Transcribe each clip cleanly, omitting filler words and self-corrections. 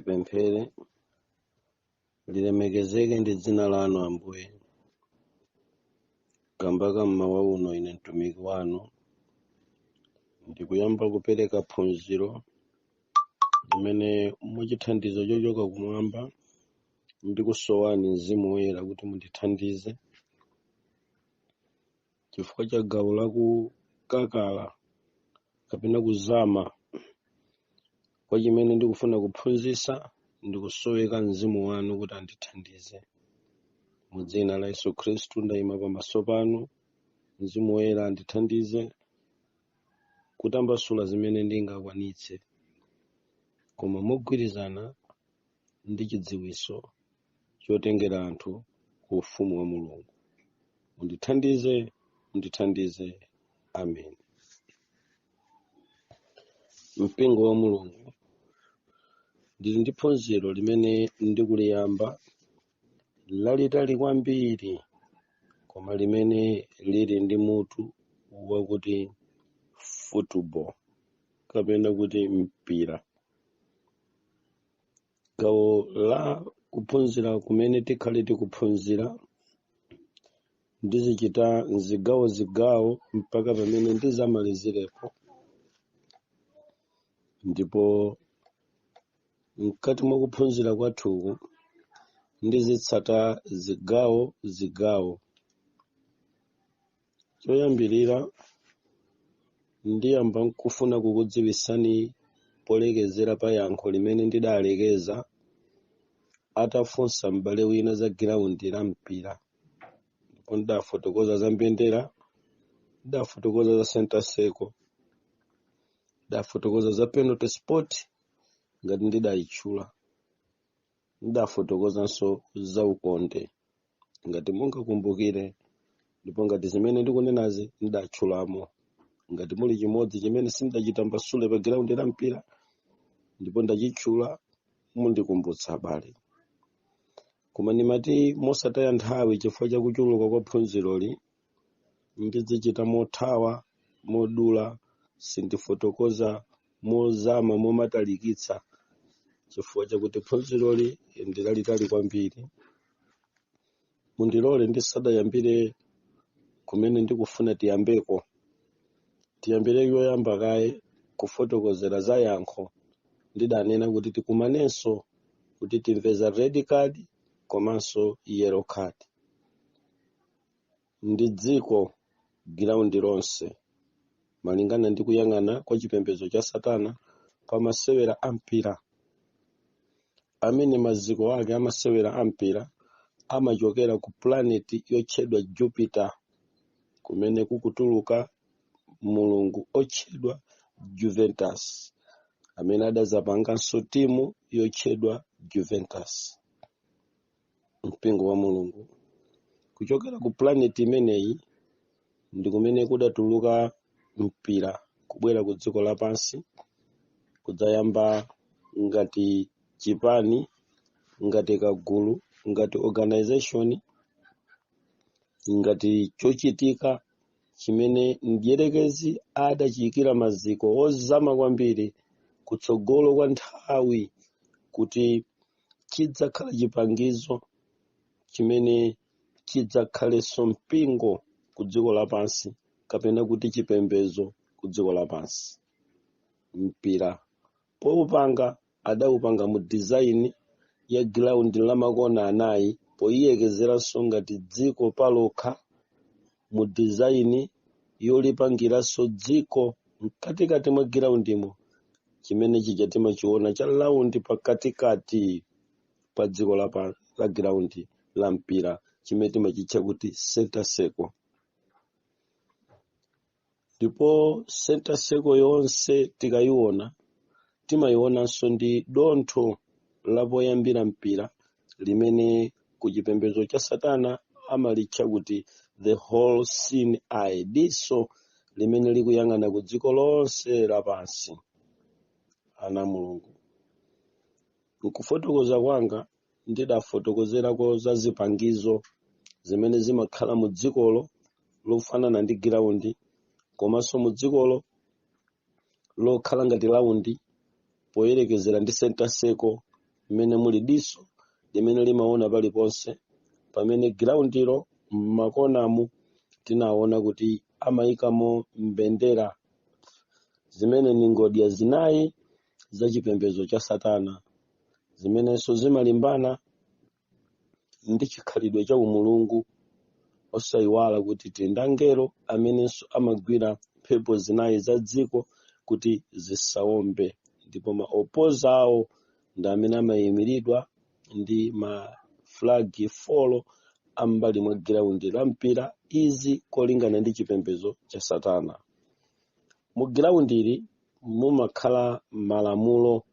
Tipemphere. Lilemekezeke ndi dzina lanu Ambuye. Kamba mmawa uno ine mtumiki wanu ndikuyamba kupereka phunziro limene muchithandizo chochoka kumwamba ndikusowani Mzimu Woyera kuti mundithandize chifukwa cha gawo la kukakala kapena kuzama kwa chimene ndikufuna kuphunzitsa. Ndikusoweka Mzimu wanu kuti andithandize. Mu dzina la Yesu Khristu ndayima pamaso panu. Mzimu Woyera andithandize kutambasula zimene ndingakwanitse, koma mogwirizana ndi chidziwitso chotengera anthu ku ufumu wa Mulungu. Mundithandize. Amen. Mpingo wa Mulungu, ndili ndi phunziro limene ndikuliyamba lalitali kwambiri, koma limene lili ndi mutu wakuti football kapena kuti mpira. Gawo la kuphunzira kumene tikhale tikuphunzira ndizichita zigawo mpaka pamene ndizamalizirepo, ndipo mkati mwa kuphunzira kwathuku ndizitsata zigawo. Choyambirira ndiyamba nkufuna kukudziwitsani polekezera pa yankho limene ndidalekeza atafunsa m'bale wina za giraundi la mpira, ndipo ndidafotokoza za mbendera, ndidafotokoza za center circle, ndidafotokoza za penalty spot ngati ndidayitchula, ndidafotokozanso za ukonde ngati mungakumbukire, ndipo ngati zimene ndikunenazi ndidatchulamo. Ngati muli chimodzi chimene sindachitambasule pa giraundi la mpira ndipo ndachitchula, mundikumbutsa abale. Koma ndimati mosataya nthawi chifukwa cha kuchuluka kwa phunziroli, ndizichita mothawa, modula, sindifotokoza mozama, momatalikitsa chifukwa chakuti phunziroli ndilalitali kwambiri. Mundilole ndisadayambire kumene ndikufuna tiyambeko. Tiyambire yoyamba kaye kufotokozera za yankho ndidanena kuti tikumanenso kuti timve za red card komanso yellow card. Ndi dziko giraundi lonse malingana ndi kuyang'ana kwa chipembedzo cha Satana pa masewera ampira, amene maziko ake amasewera ampira amachokera ku planeti yotchedwa Jupiter, kumene kukutuluka mulungu otchedwa Juventus, amene adazapanganso timu yotchedwa Juventus. Mpingo wa Mulungu, kuchokera ku planeti imeneyi ndi kumene kudatuluka mpira kubwera ku dziko lapansi, kudzayamba ngati chipani, ngati kagulu, ngati organization, ngati chochitika chimene mdierekezi adachiyikira maziko ozama kwambiri kutsogolo kwa nthawi kuti chidzakhala chipangizo chimene chidzakhalenso mpingo ku dziko lapansi, kapena kuti chipembedzo ku dziko lapansi. Mpira poupanga adawupanga mu design ya giraundi la makona anayi, poyiyekezeranso ngati dziko palokha, mu design yolipangiranso dziko mkatikati mwa giraundimo, chimene chichatima chiona cha laundi pakatikati pa dziko la giraundi la mpira, chimene timachitcha kuti center circle. Ndipo center circle yonse tikayiona, timayionanso ndi dontho lapoyambira mpira limene ku chipembedzo cha Satana amalitcha kuti the whole scene eye, diso limene likuyang'ana ku dziko lonse lapansi. Ana Mulungu, nkufotokoza kwanga ndidafotokozerako za zipangizo zimene zimakhala mu dzikolo lofanana ndi giraundi, komanso mu dzikolo lokhala ngati laundi poyerekezera ndi center circle mmene muli diso limene limaona paliponse, pamene groundiro m'makonamu tinaona kuti amayikamo mbendera zimene ni ngodya zinayi za chipembedzo cha Satana, zimenenso zimalimbana ndi chikhalidwe cha umulungu, osayiwala kuti tindi angelo amenenso amagwira mphepo zinayi za dziko kuti zisawombe, ndipo ma opoza awo ndi amene amayimiridwa ndi ma flagi folo ambali mwa giraundi la mpira, izi kolingana ndi chipembedzo cha Satana. Mu giraundili mumakhala malamulo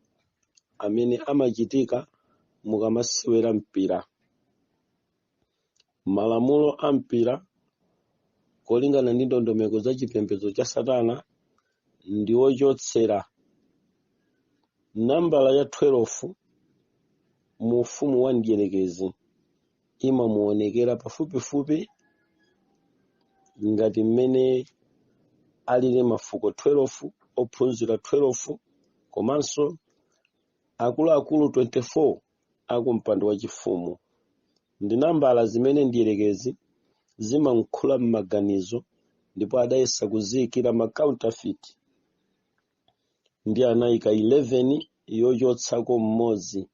amene amachitika mukamasewera mpira. Malamulo a mpira kolingana ndi ndondomeko za chipembedzo cha Satana ndi ochotsera nambala ya 12 mu ufumu wa mdierekezi imamuonekera pafupifupi ngati mmene alile mafuko 12, ophunzira 12, komanso akuluakulu 24 akumpando wa chifumu. Ndi nambala zimene mdierekezi zimankhula m'maganizo, ndipo adayesa kuziyikira ma counterfeit ndi anayika 11 yochotsako mmodzi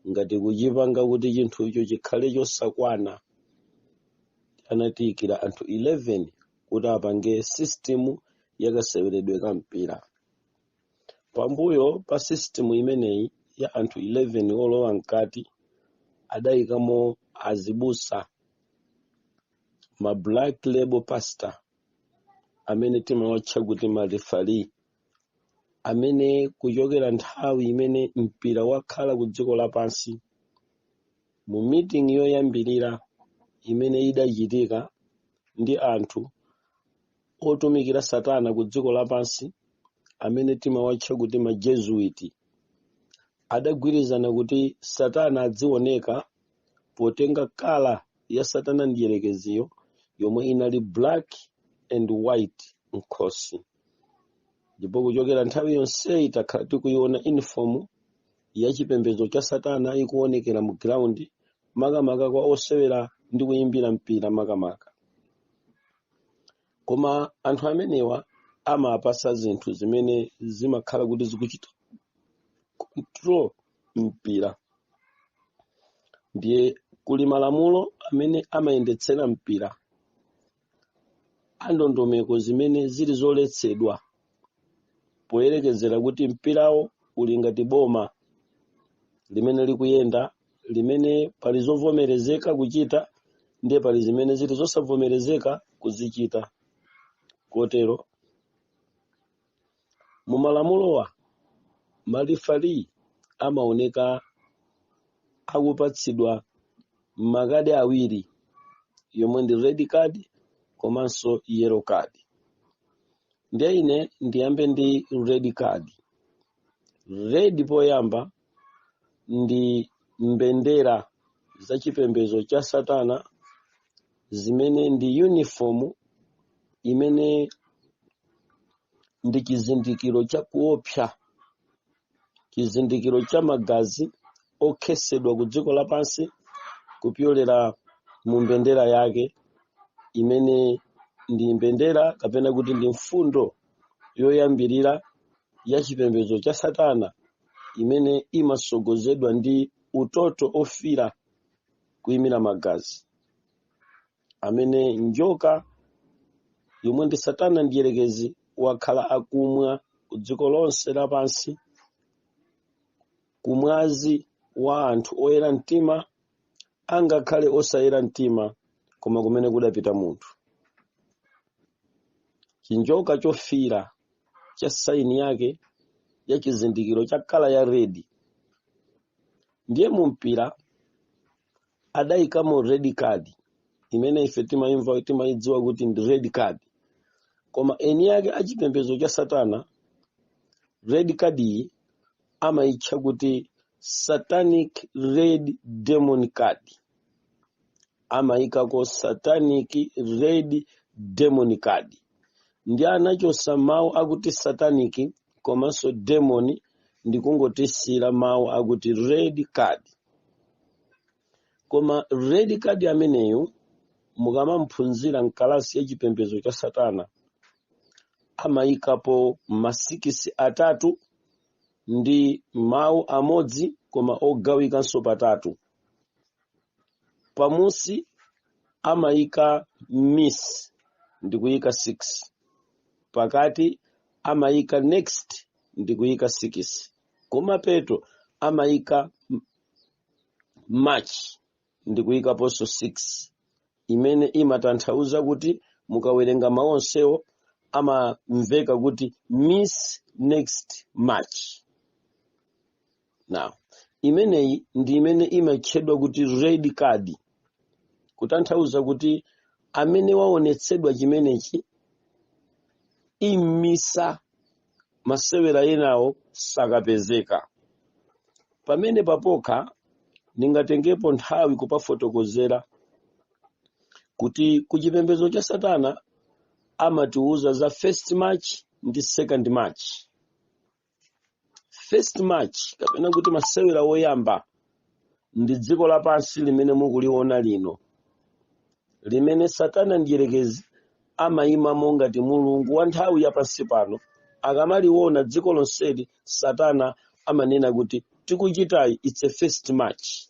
ngati kuchipanga kuti chinthu icho chikhale chosakwana. Anatiyikira anthu 11 kuti apange system yakaseweredwe ka mpira. Pambuyo pa system imeneyi ya anthu 11 olowa mkati, adayikamo azibusa, ma black label pastor, amene timawatcha kuti ma referee, amene kuchokera nthawi imene mpira wakhala ku dziko lapansi, mu meeting yoyambirira imene idachitika ndi anthu otumikira Satana ku dziko lapansi, amene timawatcha kuti ma Jesuit, adagwirizana kuti Satana adzioneka potenga kala ya Satana mdierekeziyo yomwe inali black and white nkhosi. Ndipo kuchokera nthawi yonseyi takhala tikuiona uniform ya chipembedzo cha Satana ikuonekera mu ground, makamaka kwa osewera ndi kuyimbira mpira makamaka. Koma anthu amenewa amapasa zinthu zimene zimakhala kuti zikuchita control mpira. Ndiye kuli malamulo amene amayendetsera mpira, andondomeko zimene zili zoletsedwa, poyerekezera kuti mpirawo uli ngati boma limene likuyenda, limene pali zovomerezeka kuchita ndiye pali zimene zili zosavomerezeka kuzichita. Kotero mu malamulowa marifari amaoneka akupatsidwa makadi awiri, yomwe ndi red card komanso yellow card. Ndiye ine ndiyambe ndi red card. Red poyamba ndi mbendera za chipembedzo cha Satana zimene ndi uniform imene ndi chizindikiro cha kuopsa, chizindikiro cha magazi okhesedwa ku dziko lapansi kupyolera mu mbendera yake, imene ndi mbendera kapena kuti ndi mfundo yoyambirira ya chipembedzo cha Satana, imene imasogozedwa ndi utoto ofira kuyimira magazi, amene njoka yomwe ndi Satana mdierekezi wakhala akumwa ku dziko lonse lapansi, kumwazi wa anthu oyera mtima, angakhale osayera mtima, koma kumene kudapita munthu. Chinjoka chofira cha saini yake ya chizindikiro cha kala ya red. Ndiye mu mpira adayikamo red card, imene ife timayidziwa kuti ndi red card. Koma eni yake achipembedzo cha Satana, red card iyi amayitcha kuti satanic red demon card. Amayikako satanic red demon card. Ndi anachosa mawu akuti satanic komanso demon ndikungotisira mawu akuti red card. Koma red card ameneyo mukamamphunzira mkalasi ya chipembedzo cha Satana amayikapo masikisi atatu ndi mawu amodzi koma ogawikanso patatu. Pamusi amayika miss ndikuyika 6, pakati amayika next ndikuyika 6, kumapeto amayika match ndikuyikaponso 6, imene imatanthauza kuti mukawerenga mawu onsewo amamveka kuti miss next match. Now imeneyi ndi imene imatchedwa kuti red card, kutanthauza kuti amene waonetsedwa chimenechi imisa masewera enawo sakapezeka. Pamene papokha ndingatengepo nthawi kupafotokozera kuti kuchipembedzo cha Satana amatiuza za first match ndi second match. First match kapena kuti masewera woyamba ndi dziko lapansi limene mukuliona lino, limene Satana ndiyerekezi amayimamo ngati mulungu wa nthawi yapansi pano. Akamaliona dziko lonseli, Satana amanena kuti tikuchitayi it's a first match,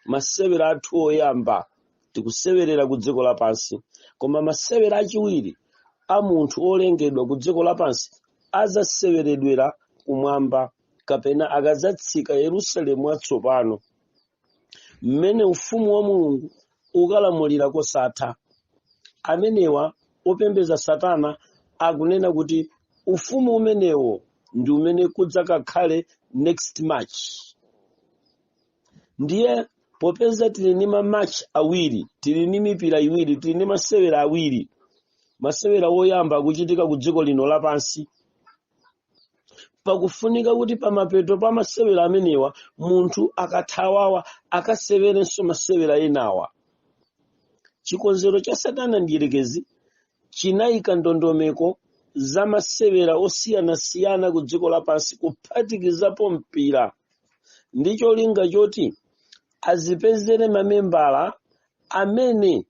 masewera athu oyamba tikusewerera ku dziko lapansi, koma masewera achiwiri a munthu olengedwa ku dziko lapansi azaseweredwera kumwamba, kapena akadzatsika Yerusalemu watsopano, mmene ufumu wa Mulungu ukalamulira kosatha. Amenewa opembeza Satana akunena kuti ufumu umenewo ndi umene kudzakakhale next match. Ndiye popeza tili ni match awiri, tili ni mipira iwiri, tili ni masewera awiri, masewera woyamba akuchitika ku dziko lino lapansi, pakufunika kuti pamapeto pa masewera amenewa munthu akathawawa akasewerenso masewera enawa. Chikonzero cha Satana ndiyerekezi chinayika ndondomeko za masewera osiyanasiyana ku dziko lapansi kuphatikizapo mpira, ndicho linga choti azipezere mamembala amene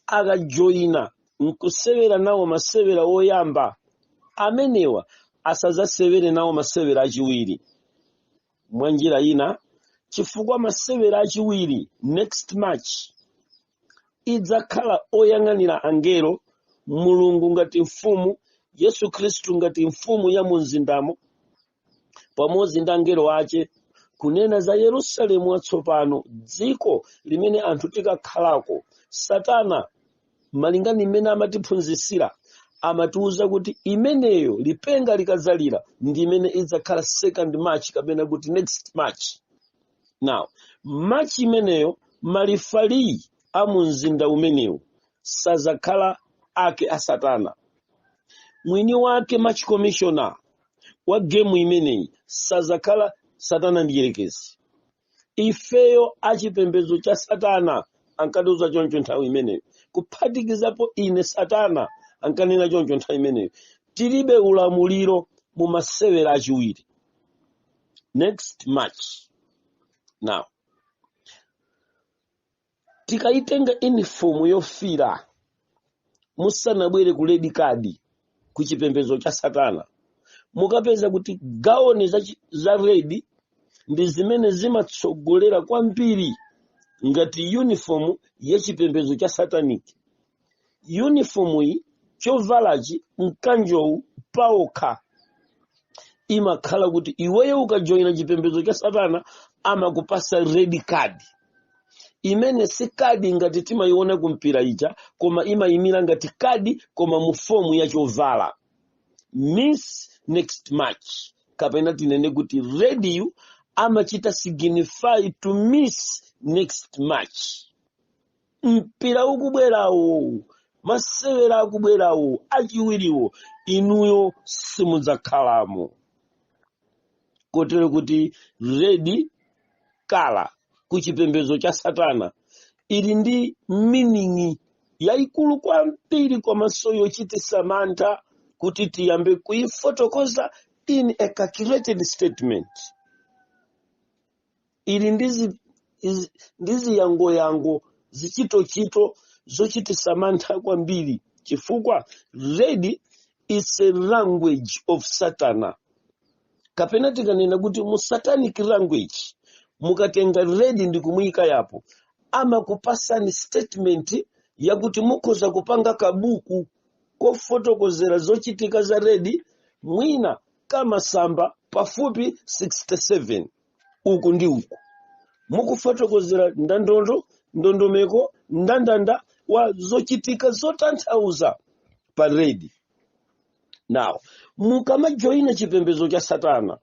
akajoyina nkusewera nawo masewera oyamba, amenewa asazasewere nawo masewera achiwiri. Mwanjira ina, chifukwa masewera achiwiri next match idzakhala oyang'anira angelo, Mulungu ngati mfumu, Yesu Khristu ngati mfumu ya mumzindamo, pamodzi ndi angelo ache, kunena za Yerusalemu watsopano, dziko limene anthu tikakhalako. Satana malingana imene amatiphunzitsira amatiuza kuti imeneyo lipenga likadzalira ndi imene idzakhala second match kapena kuti next match. Now match imeneyo malifali a mumzinda umenewu sazakhala ake a Satana. Mwini wake match commissioner wa game imeneyi sazakhala Satana ndiyerekezi. Ifeyo achipembedzo cha Satana ankatiuza choncho nthawi imeneyo, kuphatikizapo ine Satana ankanena choncho nthawi imeneyo, tilibe ulamuliro mu masewera achiwiri. Next match. Now tikaitenga uniform yofira musanabwere ku red card ku chipembedzo cha Satana, mukapeza kuti gaoni za red ndi zimene zimatsogolera kwambiri ngati uniform ya chipembedzo cha Satanic. Uniform iyi chovalachi mkanjowu paokha imakhala kuti iweyo ukajoyina chipembedzo cha Satana amakupasa red card, imene si kadi ngati timayiona kumpira ija, koma imayimira ngati kadi koma mu fomu ya chovala. Miss next match, kapena tinene kuti radio amachita signify to miss next match. Mpira ukubwerawo, masewera akubwerawo achiwiriwo, inuyo simudzakhalamo. Kotero kuti red kala kuchipembedzo cha Satana ili ndi meaning yaikulu kwambiri komanso yochititsa mantha kuti tiyambe kuifotokoza in a calculated statement. Ili ndizi yango zichito zochitisa mantha kwambiri chifukwa red is a language of Satana. Kapena tikanena kuti mu satanic language mukatenga red ndi kumuyika yapo ama kupasani statement yakuti mukhoza kupanga kabuku kofotokozera zochitika za red mwina kama samba pafupi 67 uku ndi uku mukufotokozera ndondomeko ndandanda wa zochitika zotanthauza pa red. Now mukama joina chipembedzo cha Satana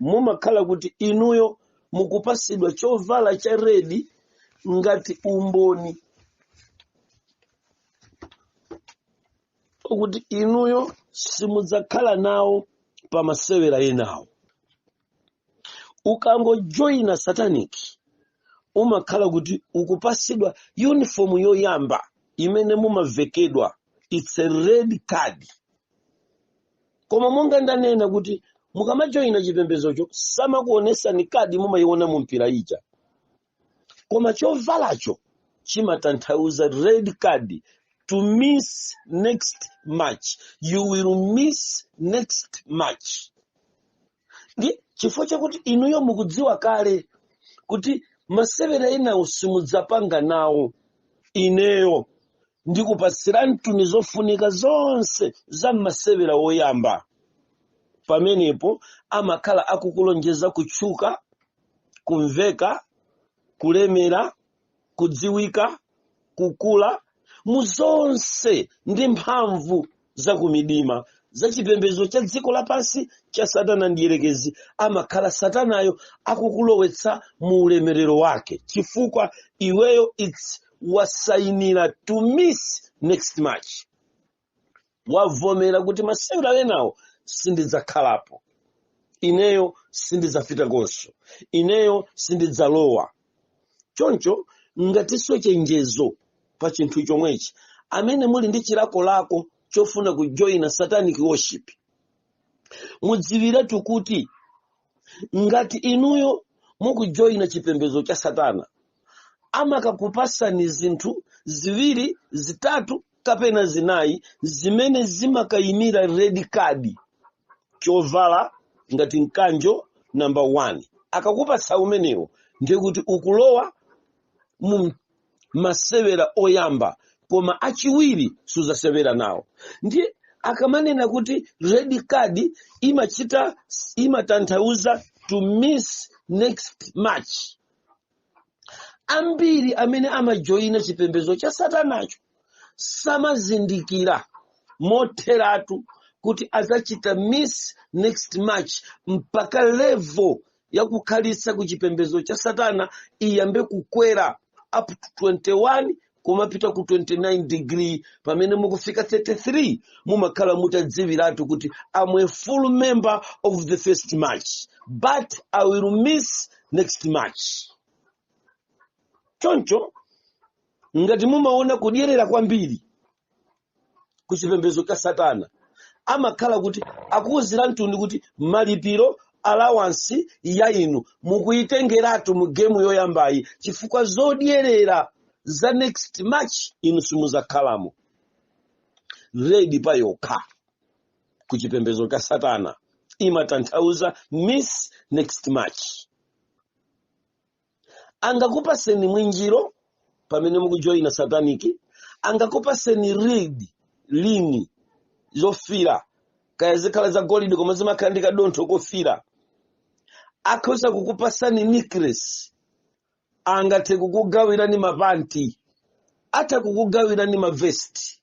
mumakhala kuti inuyo mukupasidwa chovala cha red ngati umboni kuti inuyo simudzakhala nawo pa masewera enawo. Ukango joina satanic umakhala kuti ukupasidwa uniform yoyamba imene mumavekedwa, it's a red card. Koma monga ndanena kuti mukamajoina chipembezocho samakuonesa ni kadi mumayiona mu mpira ija, koma chovalacho chimatanthauza red card, to miss next match. You will miss next match. Ndi chifukwa chakuti inuyo mukudziwa kale kuti masewera enawo simudzapanga nawo, ineyo ndikupasirani tuni zofunika zonse za masewera oyamba. Pamenepo amakhala akukulonjeza kutchuka, kumveka, kulemera, kudziwika, kukula muzonse ndi mphamvu za kumidima za chipembedzo cha dziko lapansi cha Satana ndiyerekezi. Amakhala Satanayo akukulowetsa mu ulemerero wake chifukwa iweyo it's wasainira to miss next match. Wavomera kuti masewera enawo sindidzakhalapo, ineyo sindidzafita konso, ineyo sindidzalowa. Choncho ngatiso chenjezo pa chinthu chomwechi amene muli ndi chilakolako chofuna kujoina satanic worship, mudziwiratu kuti ngati inuyo mukujoina chipembedzo cha Satana amakakupasani zinthu ziwiri zitatu kapena zinayi zimene zimakayimira red card, chovala ngati mkanjo number 1. Akakupasa umenewo ndiye kuti ukulowa mu masewera oyamba, koma achiwiri suzasewera nawo. Ndiye akamanena kuti red card imatanthauza to miss next match. Ambiri amene amajoina chipembedzo cha Satanacho samazindikira motheratu kuti azachita miss next match mpaka level ya kukhalisa ku chipembedzo cha Satana iyambe kukwera up to 21 kumapita ku 29 degree. Pamene mukufika 33 mumakhala mutadziwiratu kuti I'm a full member of the first match but I will miss next match. Choncho ngati mumaona kudyerera kwambiri ku chipembedzo cha Satana amakhala kuti akuwuzira mtundu kuti malipiro allowance ya inu mukuitengeratu mu game yoyambayi chifukwa zodyerera za next match inu simuzakhalamo. Red pa yokha ku chipembedzo cha Satana imatanthauza miss next match. Angakupaseni mwinjiro pamene mukujoina sataniki, angakupaseni red lini zofira kaya zikhala za golide koma zimakhala ndi kadontho kofira, akhoza kukupasani necklace, angathe kukugawira ni mapanti, ata kukugawira ni mavesti,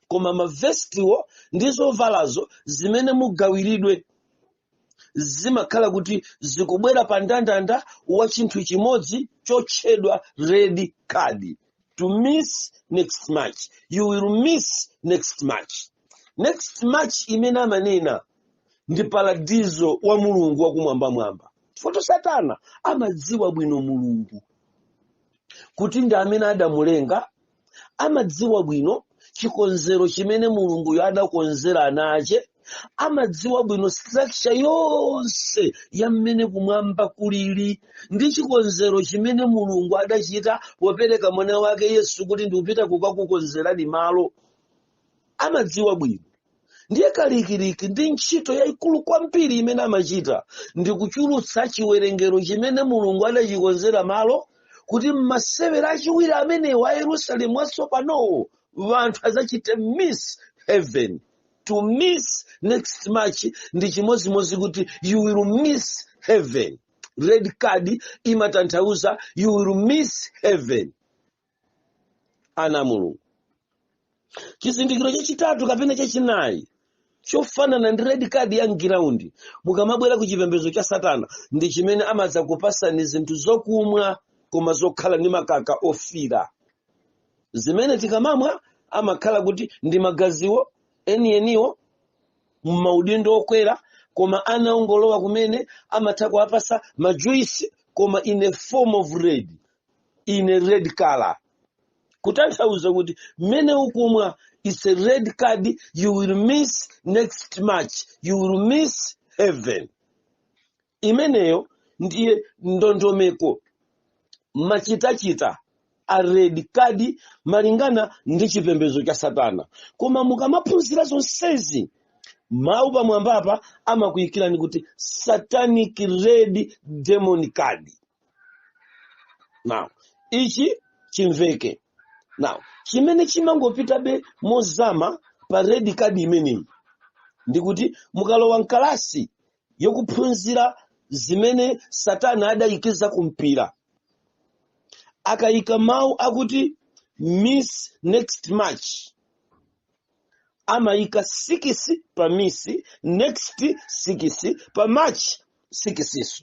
koma mavestiwo ndizo valazo zimene mugawiridwe zimakhala kuti zikubwera pa ndandanda wa chinthu chimodzi chotchedwa red card, to miss next match. You will miss next match. Next match imene amanena ndi paradizo wa Mulungu wakumwambamwamba. Foto Satana amadziwa bwino Mulungu kuti ndi amene adamulenga, amadziwa bwino chikonzero chimene Mulungu adakonzera anache amadziwa bwino structure yonse ya mmene kumwamba kulili ndi chikonzero chimene Mulungu adachita popereka mwana wake Yesu kuti ndikupita kukakukonzerani malo. Amadziwa bwino. Ndiye kalikiliki ndi ntchito yayikulu kwambiri imene amachita ndi kuchulutsa chiwerengero chimene Mulungu adachikonzera malo kuti m'masewera achiwiri amenewa a Yerusalemu atsopanowo vanthu adzachite miss heaven. To miss next match ndi chimozimozi kuti you will miss heaven. Red card imatanthauza you will miss heaven. Ana Mulungu. Chizindikiro chachitatu kapena chachinayi chofanana ndi red card ya mgiraundi mukamabwera ku chipembedzo cha Satana ndi chimene amadza kupasani zinthu zokumwa koma zokhala ndi makaka ofira. Zimene tikamamwa amakhala kuti ndi magaziwo enieniwo m'maudindo okwera, koma anaongolowa kumene amatha kuwapasa majuisi koma in a form of red, in a red color. Kutanthauza kuti mmene ukumwa is a red card, you will miss next match, you will miss heaven. Imeneyo ndiye ndondomeko machitachita a red card malingana ndi chipembedzo cha Satana. Koma mukamaphunzira zonsezi mawu pamwambapa amakuyikirani kuti satanic red demon card. Now ichi chimveke. Now chimene chimangopitabe mozama pa red card imeneyi ndikuti mukalowa mkalasi yokuphunzira zimene Satana adayikiza kumpira akayika mawu akuti miss next match amayika 6 pa miss, next 6 pa match 6.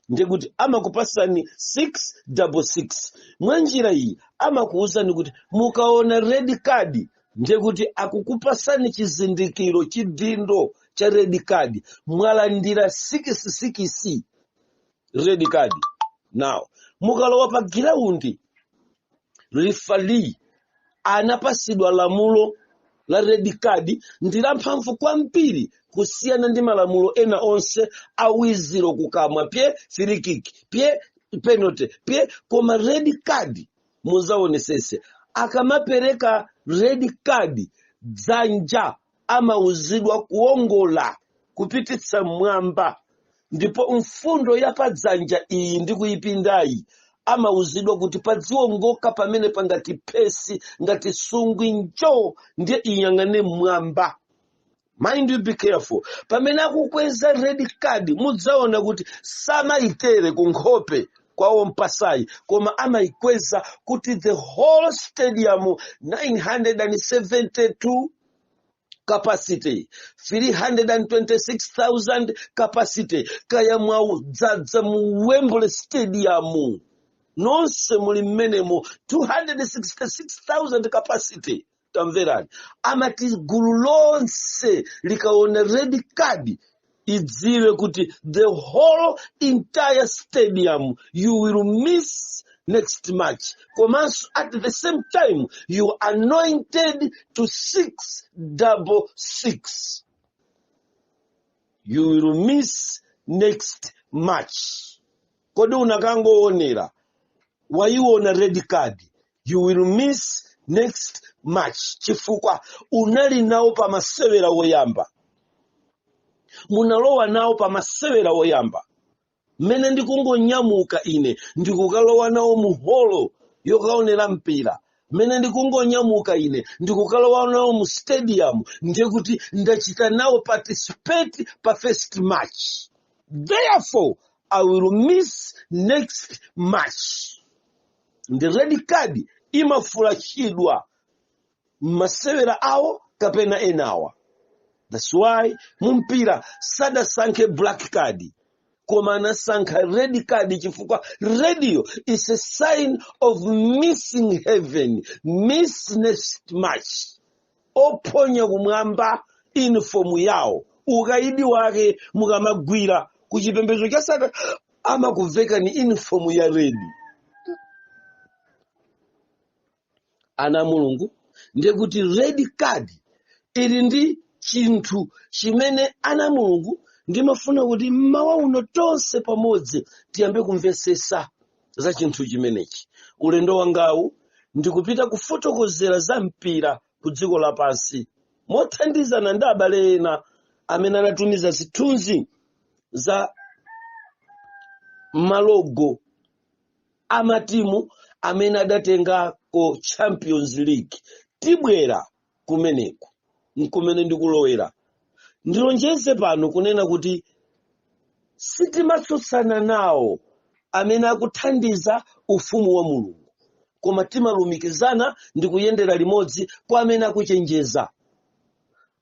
Ndikuti amakupasani 666. Mwanjira iyi amakuuzani kuti mukaona red card ndikuti akukupasani chizindikiro chidindo cha red card, mwalandira 66 red card. Now mukalowa pa giraundi referee anapasidwa lamulo la red card ndi lamphamvu kwambiri kusiyana ndi malamulo ena onse awiziro kukamwa pye free kick pye penalty pye, koma red card muzaonesese akamapereka red card dzanja amauzidwa kuongola kupititsa mwamba, ndipo mfundo ya padzanja iyi ndi kuyipindayi amauzidwa kuti padziwongoka pamene pangati pesi ngati sungwi njo ndiye iyang'ane mwamba. Mind you, be careful. Pamene akukweza red card mudzaona kuti samaitere ku nkhope kwawo mpasayi koma amaikweza kuti the whole stadium 972 capacity, 326,000 capacity, kaya mwaudzadza mu Wembley Stadium nonse muli mmenemo 266,000 capacity. Tamverani amati gulu lonse likaona red card idziwe kuti the whole entire stadium you will miss next match. Komanso at the same time you are anointed to 666. You will miss next match. Kodi unakangoonera waiona red card, you will miss next match chifukwa unali nawo pa masewera woyamba, munalowa nawo pa masewera woyamba. Mene ndikungonyamuka ine ndikukalowa nawo muholo yokaonera mpira, mene ndikungonyamuka ine ndikukalowa nawo mu stadium ndiye kuti ndachita nawo participate pa first match, therefore I will miss next match. The red card imafulashidwa masewera awo kapena enawa. That's why mumpira sada sanke black card koma anasankha red card chifukwa radio is a sign of missing heaven, miss next match. Oponya kumwamba uniform yawo ukaidi wake mukamagwira kuchipembedzo cha Satana amakuveka ni uniform ya red. Ana Mulungu ndiye kuti red card ili ndi chinthu chimene ana Mulungu ndimafuna kuti mmawa uno tonse pamodzi tiyambe kumvesesa za chinthu chimenechi. Ulendo wangawu ndikupita kufotokozera za mpira ku dziko lapansi mothandizana ndi abale ena amene anatumiza zithunzi za malogo amatimu amene adatengako Champions League. Tibwera kumeneku nkumene ndikulowera. Ndilonjeze pano kunena kuti sitimatsutsana nawo amene akuthandiza ufumu wa Mulungu, koma timalumikizana ndi kuyendera limodzi kwa amene akuchenjeza,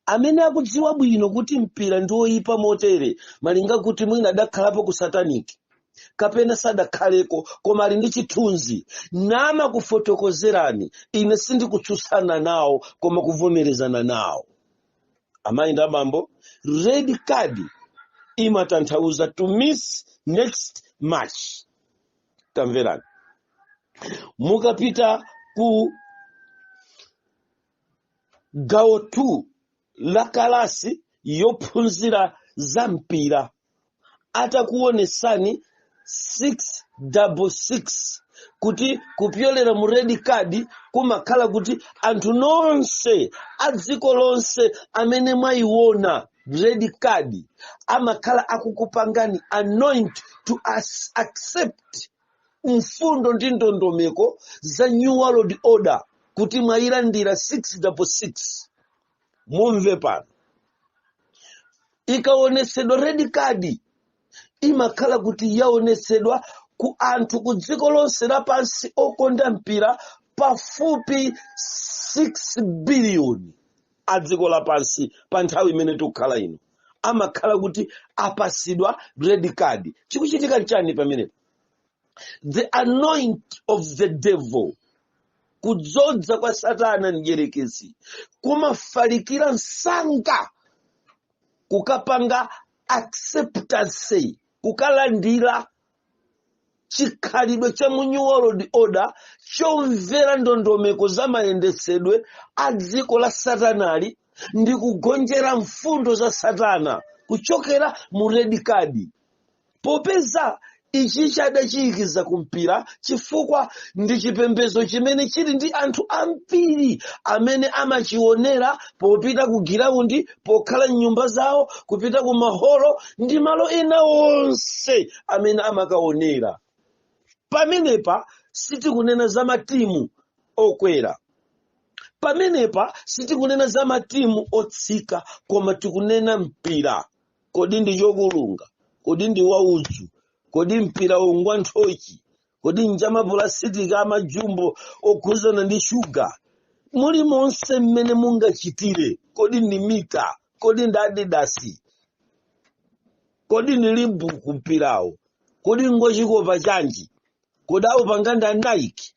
amene akudziwa bwino kuti mpira ndi oyipa motere malinga kuti mwina adakhalapo ku sataniki kapena sadakhaleko koma ali ndi chithunzi nama kufotokozerani. Ine sindikutsutsana nawo koma kuvomerezana nawo. Amayi ndi abambo, red card imatanthauza to miss next match. Tamverani. Mukapita ku gawo 2 la kalasi yophunzira za mpira, atakuonesani 666 kuti kupyolera mu red card kumakhala kuti anthu nonse adziko lonse amene mwayiona red card amakhala akukupangani anoint to accept mfundo ndi ndondomeko za New World Order kuti mwayilandira 666. Mumve pano, ikaonesedwa red card imakhala kuti yaonesedwa ku anthu ku dziko lonse lapansi okonda mpira pafupi 6 billion a dziko lapansi pa nthawi imene tikukhala ino. Amakhala kuti apasidwa red card. Chikuchitika chani pamenepo? The anoint of the devil, kudzodza kwa Satana mdierekezi, kumafalikira msanga kukapanga acceptance, kukalandira chikhalidwe cha mu New World Order chomvera ndondomeko za mayendesedwe a dziko la Satanali ndi kugonjera mfundo za Satana kuchokera mu red card. Popeza ichi chadachiyikiza kumpira chifukwa ndi chipembedzo chimene chili ndi anthu ambiri amene amachionera popita ku giraundi, pokhala nyumba zawo, kupita ku maholo ndi malo ena onse amene amakaonera. Pamenepa sitikunena za matimu okwera, pamenepa sitikunena za matimu otsika, koma tikunena mpira. Kodi ndi yokulunga, kodi ndi waudzu, kodi mpira ongwa nthochi, kodi njama pulasitika amajumbo okhuzana ndi shuga, muli monse mmene mungachitire. Kodi ndi mita, kodi ndi adidasi, kodi ndi limbu kumpirawo, kodi ngochikopa chanji, kodi awo panganda Nike,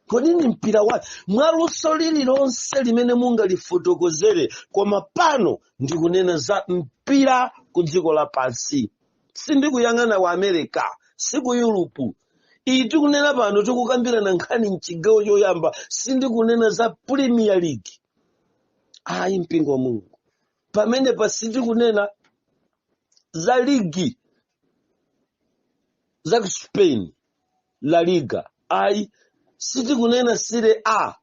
kodi ndi mpira wa mwaluso lililonse limene mungalifotokozere. Koma pano ndikunena za mpira ku dziko lapansi. Sindikuyang'ana wa America, siku Europe. Iyi tikunena pano tikukambirana nkhani mchigawo choyamba, sindikunena za Premier League. Ayi mpingo wa Mulungu. Pamene pa sitikunena za ligi za Spain, La Liga. Ayi sitikunena Serie A.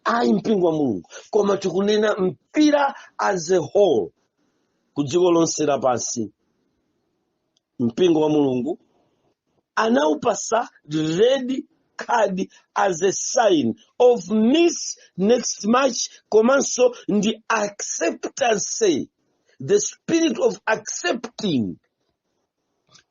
Ayi mpingo wa Mulungu. Koma tikunena mpira as a whole ku dziko lonse lapansi. Mpingo wa Mulungu anaupasa red card as a sign of miss next match, komanso ndi acceptance, the spirit of accepting,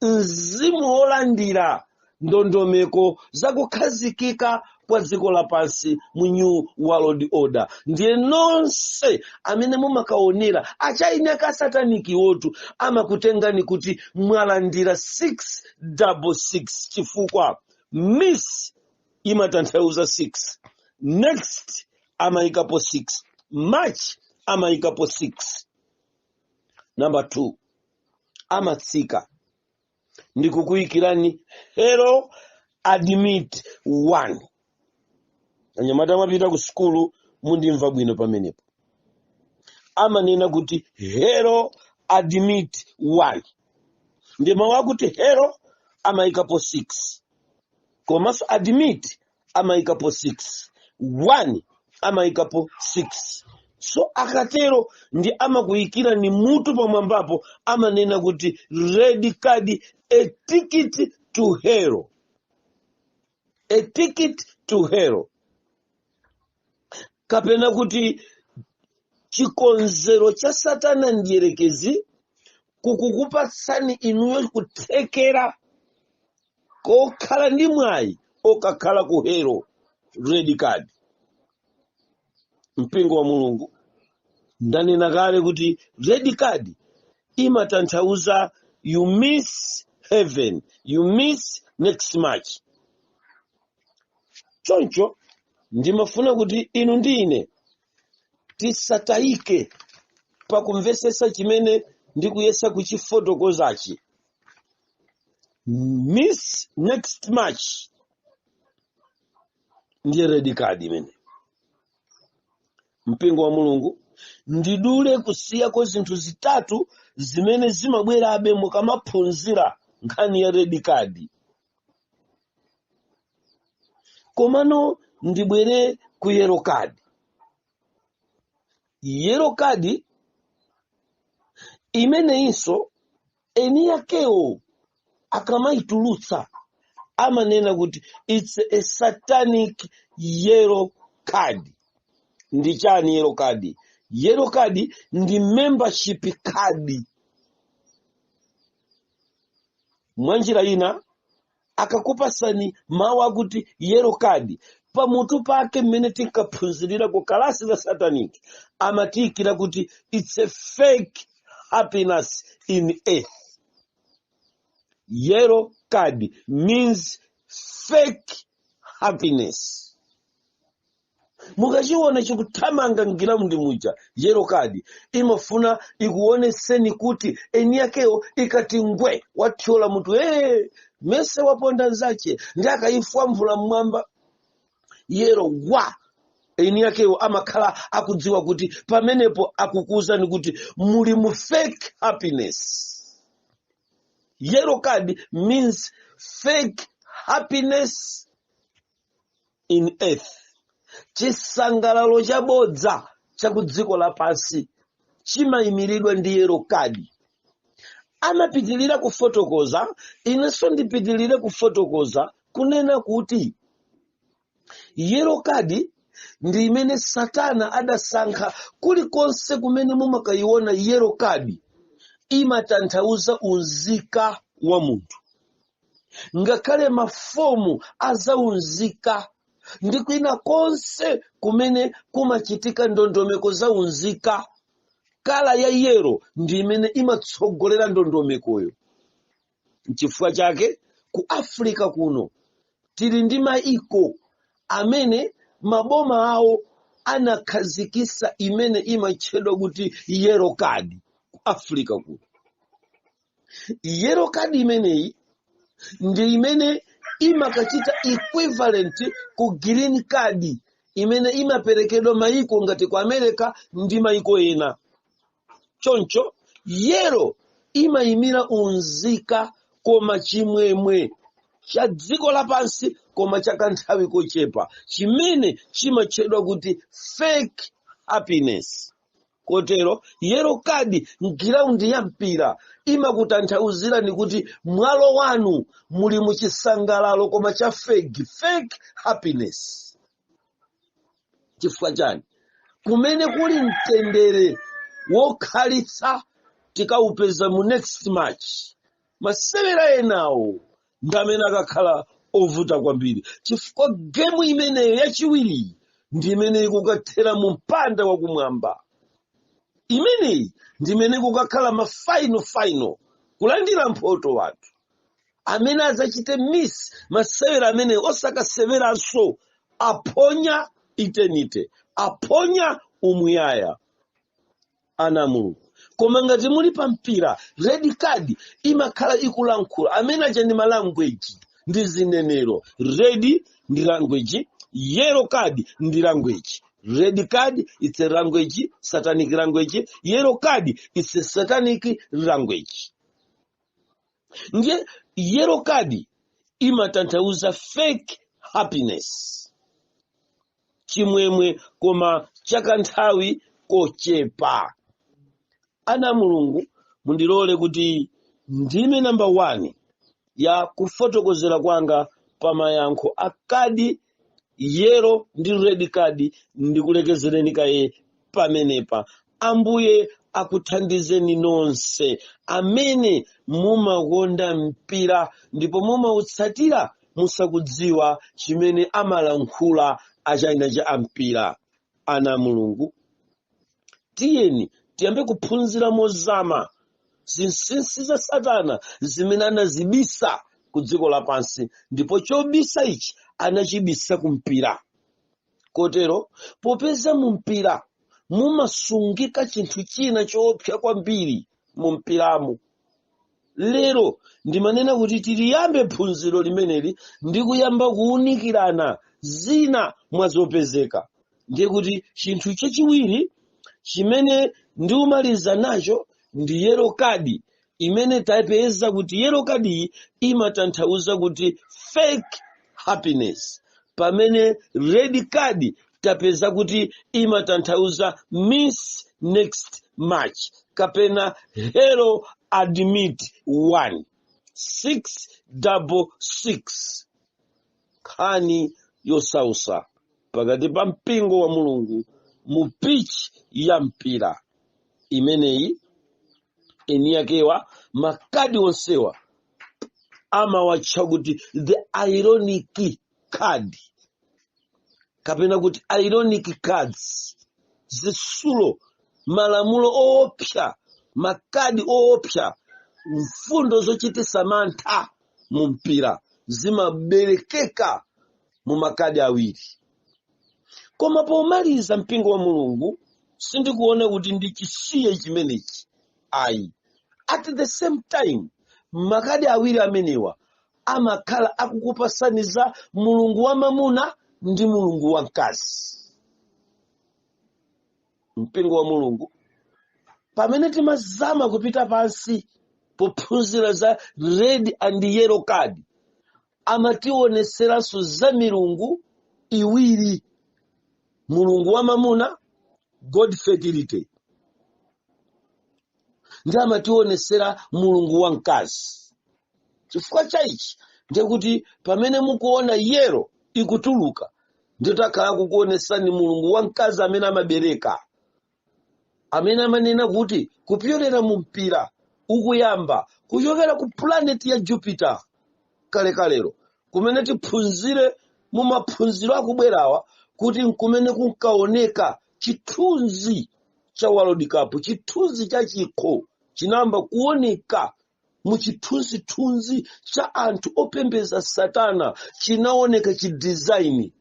mzimu wolandira ndondomeko za kukhazikika kwa dziko lapansi mu New World Order. Ndiye nonse amene mumakaonera achaineka sataniki wotu amakutengani kuti mwalandira 666 chifukwa miss imatanthauza 6, next amaikapo 6, match amaikapo 6. Number 2, amatsika ndikukuyikirani hero admit 1. Anyamata mapita ku skulu mundimva bwino pamenepo. amanena kuti hero admit 1. Ndi mawu akuti hero amayikapo 6. Komanso admit amayikapo 6. 1 amayikapo 6. So akatero ndi amakuyikira ni mutu pamwambapo amanena kuti red card, a ticket to hero. A ticket to hero. Kapena kuti chikonzero cha Satana ndiyerekezi kukukupatsani inuyo kuthekera kokhala ndi mwayi okakhala ku hero, red card. Mpingo wa Mulungu ndanena kale kuti red card imatanthauza you miss heaven, you miss next match. Choncho ndimafuna kuti inu ndi ine tisatayike pakumvesesa chimene ndikuyesa kuchifotokozachi. Miss next match ndiye red card imene. Mpingo wa Mulungu ndidule kusiyako zinthu zitatu zimene zimabwerabe mukamaphunzira nkhani ya red card. Komano ndibwere ku yellow card. Yellow card imeneyinso eni yakewo akamaitulutsa amanena kuti it's a satanic yellow card. Ndi chani yellow card? Yellow card ndi membership card. Mwanjira ina akakupasani mawu akuti yellow card pamutu pake mmene tinkaphunzirira ku kalasi la satanic amatikira kuti it's a fake happiness in earth. Yellow card means fake happiness. Mukachiona chikuthamanga m'giraundi muja yellow card imafuna ikuoneseni kuti eni yakewo ikati ngwe wathyola mutu mese waponda nzache ndi akayifwa mvula mmwamba yellow wa eni yakewo amakhala akudziwa kuti pamenepo akukuzani kuti muli mu fake happiness. Yellow card means fake happiness in earth. Chisangalalo chabodza chakudziko lapansi chimayimiridwa ndi yellow card. Amapitilira kufotokoza, inenso ndipitilire kufotokoza kunena kuti yellow card ndi imene Satana adasankha kulikonse kumene mumakayiona yellow card imatanthauza unzika wa munthu. Ngakhale mafomu azaunzika ndi kwina konse kumene kumachitika ndondomeko za unzika, kala ya yero ndi imene imatsogolera ndondomekoyo. N'chifukwa chake ku Afrika kuno tili ndi maiko amene maboma awo anakhazikisa imene imatchedwa kuti yellow card ku Afrika kuno. Yellow card imeneyi ndi imene imakachita equivalent ku green card imene imaperekedwa maiko ngati ku America ndi maiko ena. Choncho yellow imayimira unzika koma chimwemwe cha dziko lapansi koma chakanthawi kochepa chimene chimatchedwa kuti fake happiness. Kotero yellow card m'giraundi ya mpira imakutanthauzirani kuti mwalo wanu muli muchisangalalo koma cha fake happiness. Chifukwa chani? Kumene kuli mtendere wokhalitsa tikaupeza mu next match. Masewera enawo ndamene akakhala ovuta kwambiri. Chifukwa game imeneyo yachiwiri ndi imene ikukathera mu mpanda wakumwamba. Imeneyi ndi imene kukakhala ma final kulandira mphoto watu amene adzachite miss masewera amene osakaseveranso aponya eternity, aponya umuyaya. Ana Mulungu, koma ngati muli pa mpira red card imakhala ikulankhula amene aja ndi language ndi zinenero. Red ndi language, yellow card ndi language. Red card, it's a language, satanic language. Yellow card, it's a satanic language. Nje, yellow card, imatanthauza fake happiness. Chimwemwe koma chakanthawi kochepa. Ana Mulungu, mundilole kuti ndime number 1 ya kufotokozera kwanga pamayankho akadi yellow ndi red card ndikulekezereni kaye pamenepa. Ambuye akuthandizeni nonse amene mumakonda mpira ndipo mumautsatira musakudziwa chimene amalankhula achayina cha ampira. Ana Mulungu, tiyeni tiyambe kuphunzira mozama zinsinsi za Satana zimene anazibisa ku dziko lapansi, ndipo chobisa ichi anachibisa kumpira. Kotero popeza mumpira mumasungika chinthu china choopsa kwambiri mumpiramo. Lero ndimanena kuti tiliyambe phunziro limeneli ndi kuyamba kuunikirana zina mwazopezeka. Ndiye kuti chinthu chachiwiri chimene ndiumaliza nacho ndi yellow card, imene tapeza kuti yellow card iyi imatanthauza kuti fake happiness, pamene red card tapeza kuti imatanthauza miss next match kapena hero admit 1-666. Nkhani yosausa pakati pa mpingo wa Mulungu mu pitch ya mpira. Imeneyi eni yakewa makadi onsewa amawatcha kuti the ironic card kapena kuti ironic cards. Zitsulo, malamulo oopsa, makadi oopsa, mfundo zochititsa mantha mu mpira zimaberekeka mu makadi awiri. Koma pomaliza mpingo wa Mulungu sindikuona kuti ndichisiye chimenechi. Ayi. At the same time, makadi awiri amenewa amakhala akukupasaniza mulungu wa mamuna ndi mulungu wa mkazi. Mpingo wa Mulungu pamene timazama kupita pansi pophunzira za red and yellow card, amationeseranso za milungu iwiri, mulungu wa mamuna, God fertility, ndi amationesera mulungu wa mkazi. Chifukwa cha ichi ndiye kuti pamene mukuona yellow ikutuluka ndiyo takhala kukuonesani mulungu wa mkazi amene amabereka, amene amanena kuti kupyolera mu mpira ukuyamba kuchokera ku planet ya Jupiter kalekalero, kumene tiphunzire mu maphunziro akubwerawa kuti nkumene kunkaoneka chithunzi cha World Cup, chithunzi cha chikho chinamba kuoneka mu chithunzi cha anthu opembeza Satana, chinaoneka chidesign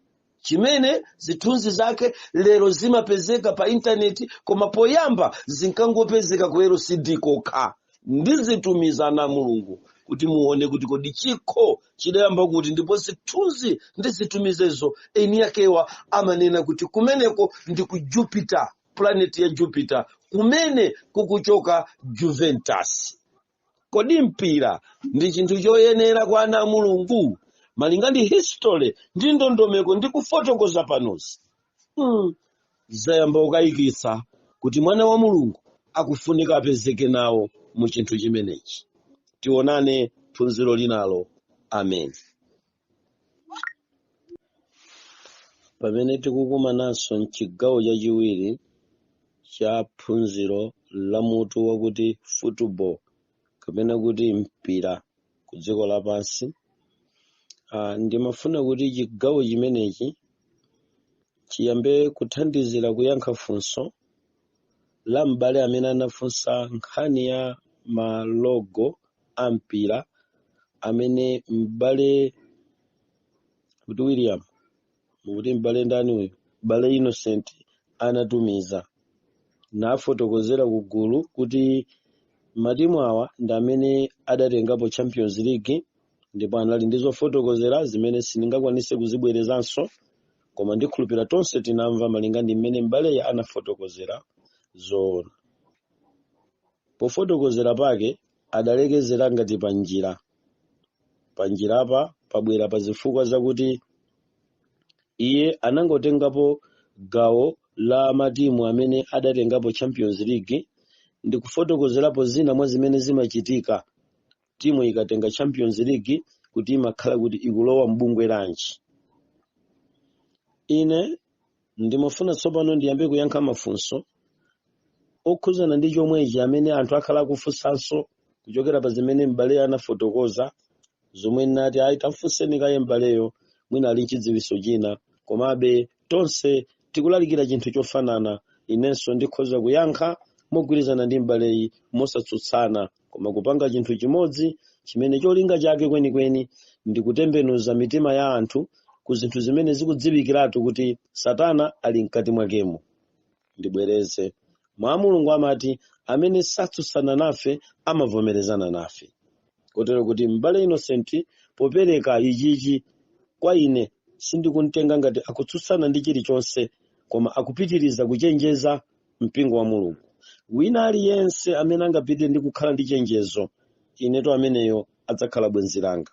chimene zithunzi zake lero zimapezeka pa intaneti, koma poyamba zinkangopezeka ku LCD kokha. Ndizitumiza na Mulungu kuti muone kuti kodi chikho chidayamba kuti, ndipo zithunzi ndizitumizezo eni yakewa amanena kuti kumeneko ndi ku Jupiter, planet ya Jupiter, kumene kukuchoka Juventus. Kodi mpira ndi chinthu choyenera kwa ana Mulungu malinga ndi history ndi ndondomeko ndi kufotokoza panozi? Zayamba ukayikitsa kuti mwana wa Mulungu akufunika apezeke nawo mu chinthu chimenechi. Tionane phunziro linalo. Amen. Pamene tikukumananso mchigawo chachiwiri cha phunziro la mutu wakuti football kapena kuti mpira ku dziko lapansi, ndimafuna kuti chigawo chimenechi chiyambe kuthandizira kuyankha funso la m'bale amene anafunsa nkhani ya malogo a mpira amene m'bale kuti William, mukuti m'bale ndani uyu, m'bale Innocent anatumiza nafotokozera ku gulu kuti matimu awa ndi amene adatengapo Champions League, ndipo anali ndi zofotokozera zimene sindingakwanise kuzibwerezanso koma ndikhulupirira tonse tinamva malinga ndi mmene m'bale anafotokozera zoona. Pofotokozera pake adalekezera ngati panjirapa pabwera pa zifukwa zakuti iye anangotengapo gawo la matimu amene adatengapo Champions League ndi kufotokozerapo zina mwa zimene zimachitika timu ikatenga Champions League kuti imakhala kuti ikulowa mbungwe lanji. Ine ndimafuna tsopano ndiyambe kuyankha mafunso okhuzana ndi chomwechi amene anthu akhala kufunsanso kuchokera pa zimene m'bale anafotokoza zomwe nati ayi tamfunseni kaye m'baleyo mwina ali chidziwiso china, komabe tonse tikulalikira chinthu chofanana. Inenso ndikhoza kuyankha mogwirizana ndi m'baleyi mosatsutsana, koma kupanga chinthu chimodzi chimene cholinga chake kwenikweni ndi kutembenuza mitima ya anthu ku zinthu zimene zikudziwikiratu kuti Satana ali mkati mwakemo. Ndibwereze mwa Mulungu amati amene satsutsana nafe amavomerezana nafe. Kotero kuti m'bale Innocent popereka ichichi kwa ine sindikuntenga ngati akutsutsana ndi chilichonse, koma akupitiriza kuchenjeza mpingo wa Mulungu. Wina aliyense amene angapite ndi kukhala ndi chenjezo, ineto ameneyo adzakhala bwenzi langa.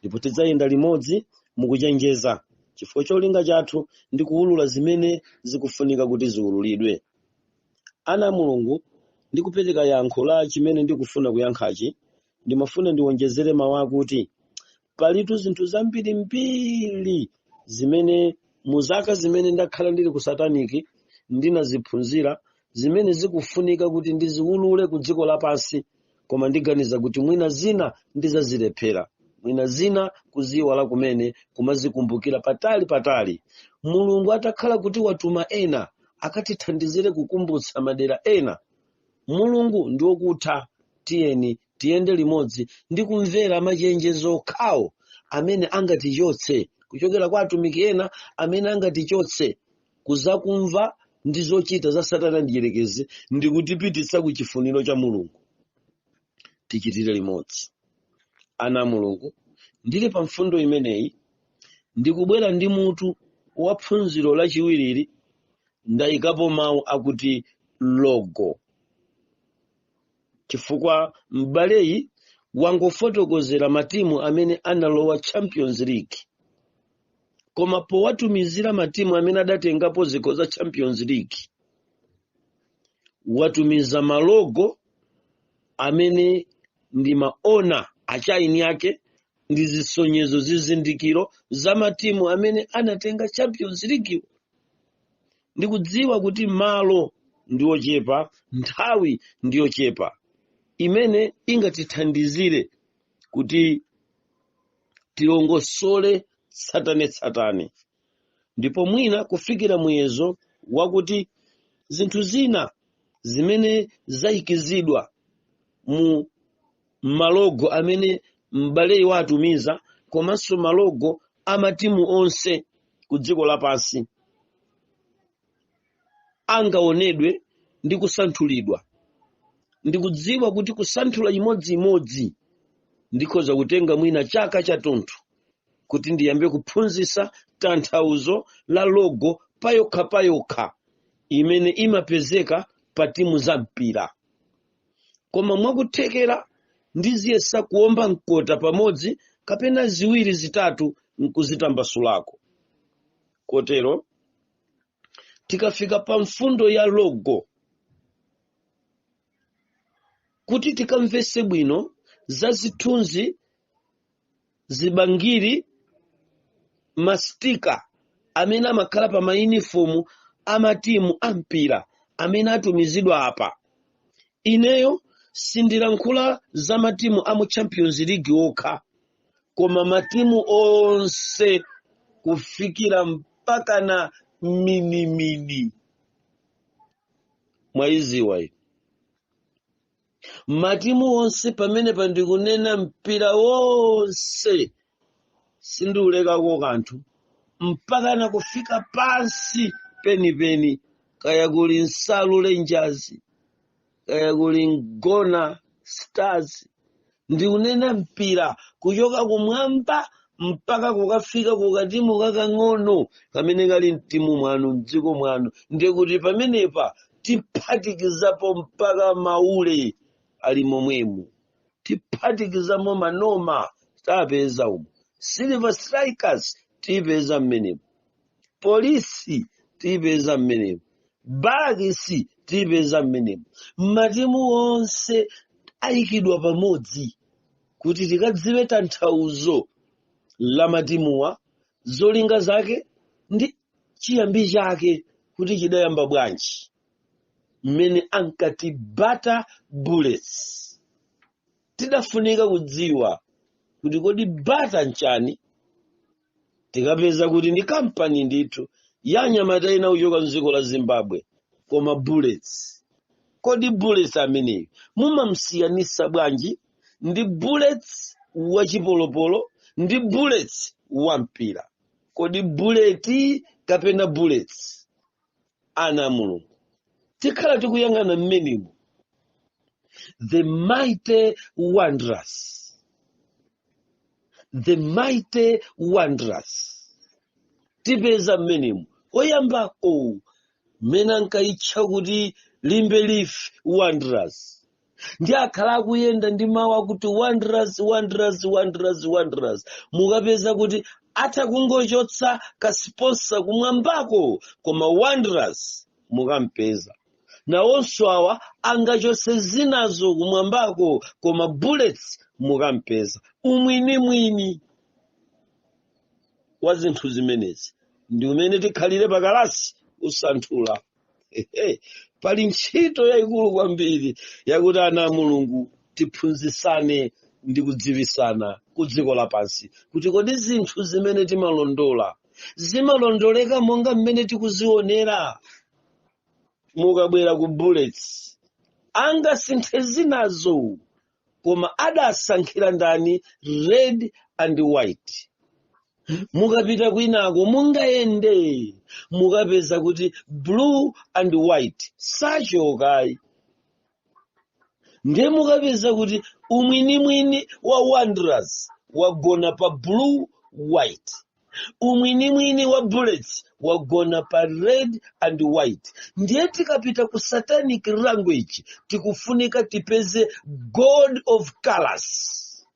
Ndipo tidzayenda limodzi mukuchenjeza, chifukwa cholinga chathu ndi kuwulula zimene zikufunika kuti ziwululidwe. Ana Mulungu ndikupereka yankho la chimene ndikufuna kuyankhachi, ndimafuna ndiwonjezere mawu akuti palitu zinthu zambiri mbiri zimene muzaka zimene ndakhala ndili ku Sataniki ndinaziphunzira, zimene zikufunika kuti ndiziwulule ku dziko lapansi, koma ndiganiza kuti mwina zina ndizazilephera, mwina zina kuziwala kumene kumazikumbukira patali. Mulungu atakhala kuti watuma ena akatithandizire kukumbutsa madera ena. Mulungu ndi wokutha, tiyeni tiyende limodzi ndi kumvera machenjezo okhawo amene angatichotse kuchokera kwa atumiki ena, amene angatichotse kuzakumva ndi zochita za Satana ndi Dierekezi, ndi kutipititsa ku chifuniro cha Mulungu. Tichitire limodzi. Ana Mulungu, ndili pa mfundo imeneyi ndikubwera ndi mutu wa phunziro lachiwiri, ndayikapo mawu akuti logo, chifukwa m'baleyi wangofotokozera matimu amene analowa Champions League, koma powatumizira matimu amene adatengapo zikho za Champions League watumiza malogo amene ndi maona achaini yake ndi zisonyezo zizindikiro za matimu amene anatenga Champions League. Ndikudziwa kuti malo ndiochepa, nthawi ndiochepa imene ingatithandizire kuti tilongosole satane, ndipo mwina kufikira muyezo wakuti zinthu zina zimene zayikizidwa mu malogo amene m'baleyi watumiza, komanso malogo amatimu onse ku dziko lapansi angaonedwe ndi kusanthulidwa. Ndikudziwa kuti kusanthula imodzimodzi ndikhoza kutenga mwina chaka chathunthu kuti ndiyambe kuphunzitsa tanthauzo la logo payokha imene imapezeka pa timu za mpira. Koma mwakuthekera ndiziyesa kuomba mkota pamodzi kapena ziwiri zitatu nkuzitambasulako. Kotero tikafika pa mfundo ya logo kuti tikamvese bwino za zithunzi, zibangiri, mastika amene amakhala pa maunifomu amatimu ampira amene atumizidwa apa. Ineyo sindilankhula za matimu amu Champions League okha, koma matimu onse kufikira mpaka na mini mwaiziwa. Matimu onse pamene pandikunena mpira wonse sindiulekako kanthu mpaka na kufika pansi penipeni, kaya kuli Nsalu Rangers, kaya kuli Ngona Stars, ndikunena mpira kuchoka kumwamba mpaka kukafika kukatimu kakang'ono kamene kali mtimu mwanu mdziko mwanu, ndikuti pamenepa tiphatikizapo mpaka maule ali momwemo, tiphatikizamo manoma tapeza umo, silver strikers tipeza mmenemo, polisi tipeza mmenemo, bagisi tipeza mmenemo. Matimu onse ayikidwa pamodzi kuti tikadziwe tanthauzo la matimuwa, zolinga zake ndi chiyambi chake kuti chidayamba bwanji, mmene ankati Bata Bullets. Tidafunika kudziwa kuti kodi Bata nchani, tikapeza kuti ndi kampani ndithu yanyamata ina uchoka mdziko la Zimbabwe, koma Bullets. Kodi Bullets ameneyo mumamsiyanisa bwanji ndi Bullets wa chipolopolo ndi Bullets wa mpira? Kodi bullet kapena Bullets? Ana Mulungu, tikhala tikuyang'ana mmenemo the mighty wanderers, the mighty wanderers tipeza mmenemo. Oyambako mene ankayitcha kuti Limbe Leaf Wanderers, ndi akhala akuyenda ndi mawu akuti wanderers, wanderers, wanderers, wanderers. Mukapeza kuti atakungochotsa kasponsa kumwambako, koma wanderers mukampeza. Nawonso awa angachotse zinazo kumwambako, koma Bullets mukampeza. Umwini wa zinthu zimenezi ndi umene tikhalire pakalasi usanthula. Pali ntchito yayikulu kwambiri yakuti ana a Mulungu tiphunzitsane ndi kudziwisana ku dziko lapansi kuti kodi zinthu zimene timalondola zimalondoleka monga mmene tikuzionera. Mukabwera ku Bullets angasinthe zinazo, koma adasankhira ndani? Red and white. Mukapita kwinako mungayende mukapeza kuti blue and white sachokai. Ndiye mukapeza kuti umwinimwini wa wanderers wagona pa blue white, umwinimwini wa Bullets wagona pa red and white. Ndiye tikapita ku satanic language tikufunika tipeze God of colors,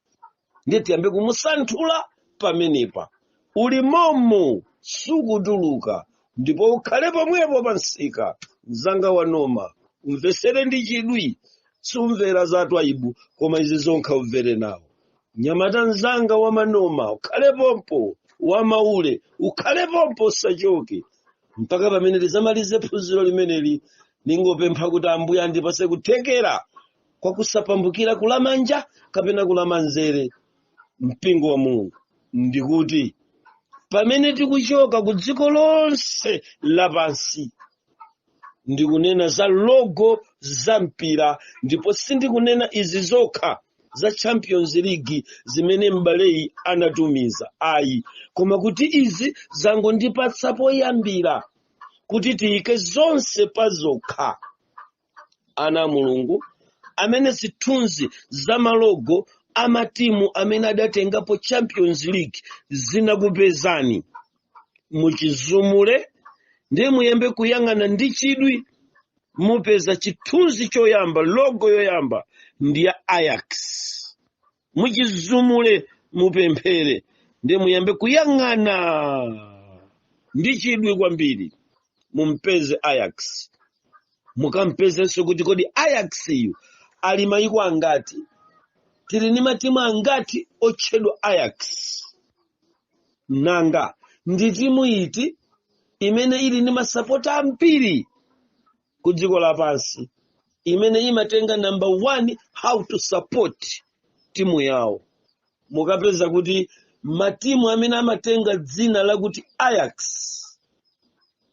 ndiye tiyambe kumusanthula pamenepa. Ulimomo sukutuluka, ndipo ukhale pomwepo pansika. Mzanga wanoma umvesere ndi chidwi, sumvera za Twaibu koma izi zonkha umvere nawo. Nyamata mzanga wa manoma ukhale pompo, wa maule ukhale pompo usachoke, mpaka pamene tizamalize phunziro limeneli. Ningopempha kuti Ambuye andipase kuthekera kwa kusapambukira kulamanja kapena kulamanzere mpingo wa Mulungu. Ndikuti pamene tikuchoka ku dziko lonse lapansi, ndikunena za logo za mpira, ndipo sindikunena izi zokha za Champions League zimene m'baleyi anatumiza ayi, koma kuti izi zangondipatsa poyambira kuti tiyike zonse pazokha. Ana Mulungu amene zithunzi za malogo amatimu amene adatengapo Champions League zinakupezani, muchizumule ndiye muyembe kuyang'ana ndi chidwi, mupeza chithunzi choyamba, logo yoyamba ndi ya Ajax. Muchizumule mupemphere ndiye muyembe kuyang'ana ndi chidwi kwambiri, mumpeze Ajax. Mukampezenso kuti kodi Ajax iyo ali mayiko angati, tili ni matimu angati otchedwa Ajax, nanga ndi timu iti imene ili ni masapota ambiri ku dziko lapansi, imene imatenga number 1 how to support timu yawo. Mukapeza kuti matimu amene amatenga dzina lakuti Ajax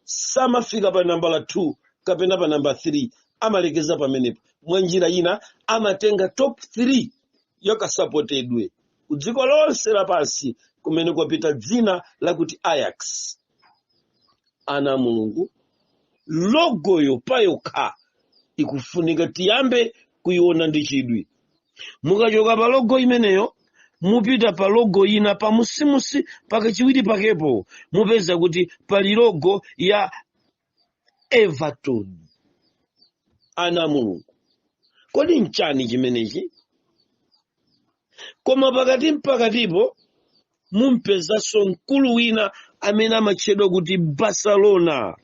samafika pa namba 2 kapena pa namba 3, amalekeza pamenepo. Mwanjira ina amatenga top 3 yakasapotedwe ku dziko lonse lapansi kumene kwapita dzina lakuti Ajax. Ana Mulungu, logo yo payokha ikufunika tiyambe kuiona ndi chidwi. Mukachoka pa logo imeneyo mupita pa logo ina pamusimusi pakachiwiri pakepo mupeza kuti pali logo ya Everton. Ana Mulungu, kodi nchani chimenechi? Koma pakatipo mumpezanso mkulu wina amene amatchedwa kuti Barcelona,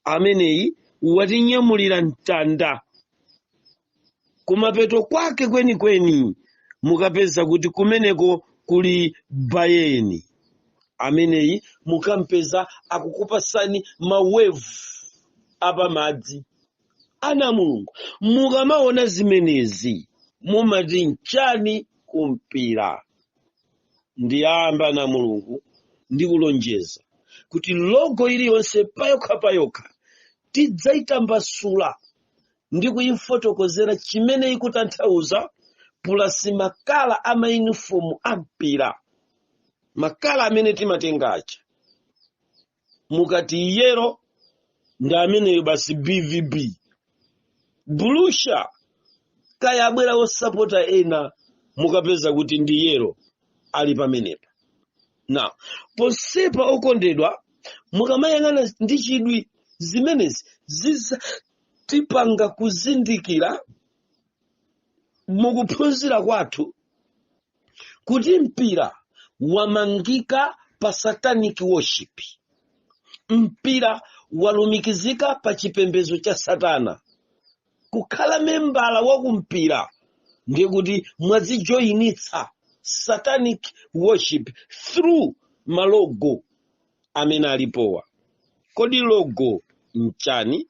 ameneyi watinyamulira mtanda. Kumapeto kwake kwenikweni mukapeza kuti kumeneko kuli Bayern, ameneyi mukampeza akukupasani mawevu apa madzi. Ana Mulungu, mukamaona zimenezi mumati nchani kumpira? Ndiyamba na Mulungu ndikulonjeza kuti logo iliyonse payokha tidzayitambasula ndi kuyifotokozera chimene ikutanthauza, plus makala ama uniform ampira, makala amene timatengacha. Mukati yero ndi ameneyo basi BVB, Borussia kaya abwera osapota ena mukapeza kuti ndi yero ali pamenepa. Now, posepa okondedwa, mukamayang'ana ndi chidwi zimenezi zizatipanga kuzindikira mukuphunzira kwathu kuti mpira wamangika pa satanic worship. Mpira walumikizika pa chipembedzo cha Satana. Kukhala membala wa kumpira ndiye kuti mwazijoyinitsa satanic worship through malogo amene alipowa. Kodi logo nchani?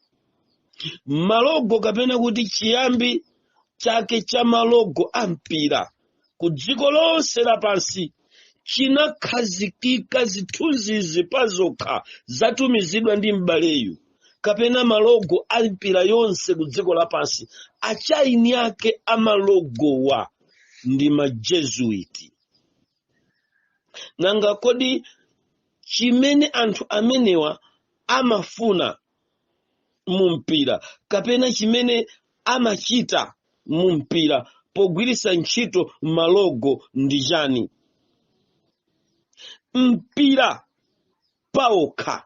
Malogo kapena kuti chiyambi chake cha malogo ampira ku dziko lonse lapansi chinakhazikika zithunzizi pazokha zatumizidwa ndi m'baleyu, kapena malogo ampira yonse ku dziko lapansi achaini yake amalogowa ndi Majesuiti. Nanga kodi chimene anthu amenewa amafuna mumpira kapena chimene amachita mumpira pogwiritsa ntchito malogo ndi chani? Mpira paokha,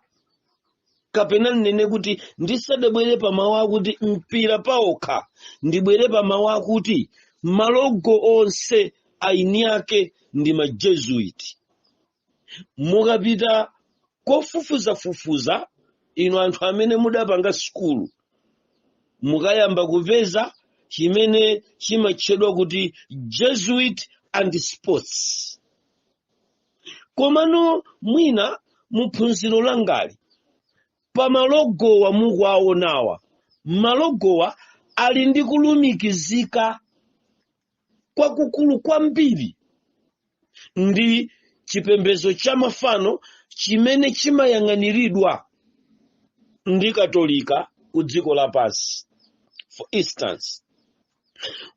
kapena nene kuti ndisadabwere pa mawu akuti mpira paokha, ndibwere pa mawu akuti malogo onse aini yake ndi Majesuiti. Mukapita kofufuzafufuza ino anthu amene mudapanga skulu, mukayamba kupeza chimene chimatchedwa kuti Jesuit and sports. Komano mwina muphunziro langali pa malogowa mukuwaonawa, malogowa ali ndi kulumikizika kwakukulu kwambiri ndi chipembedzo cha mafano chimene chimayang'aniridwa ndi Katolika ku dziko lapansi. For instance,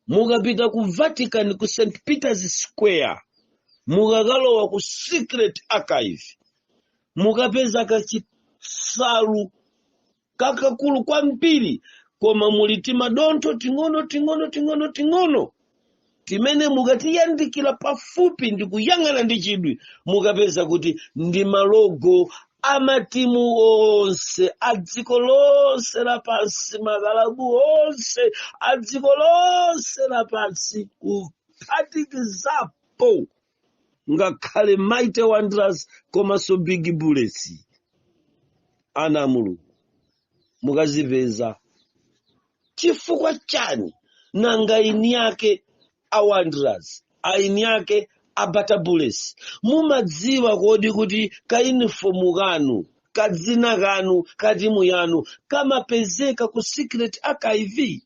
mukapita ku Vatican ku St. Peter's Square, mukakalowa ku Secret Archive, mukapeza kachisalu kakakulu kwambiri, koma muli timadontho ting'ono timene mukatiyandikira pafupi ndi kuyang'ana ndi chidwi mukapeza kuti ndi malogo amatimu onse adziko lonse lapansi, makalabu onse adziko lonse lapansi, kuphatikizapo ngakhale Mighty Wanderers komanso Big Bullets. Ana Mulungu, mukazipeza chifukwa chani nanga ini yake a Wanderers, aini yake a Bata Bullets? Mumadziwa kodi kuti kainifomu kanu, kadzina kanu, katimu yanu kamapezeka ku Secret Archive?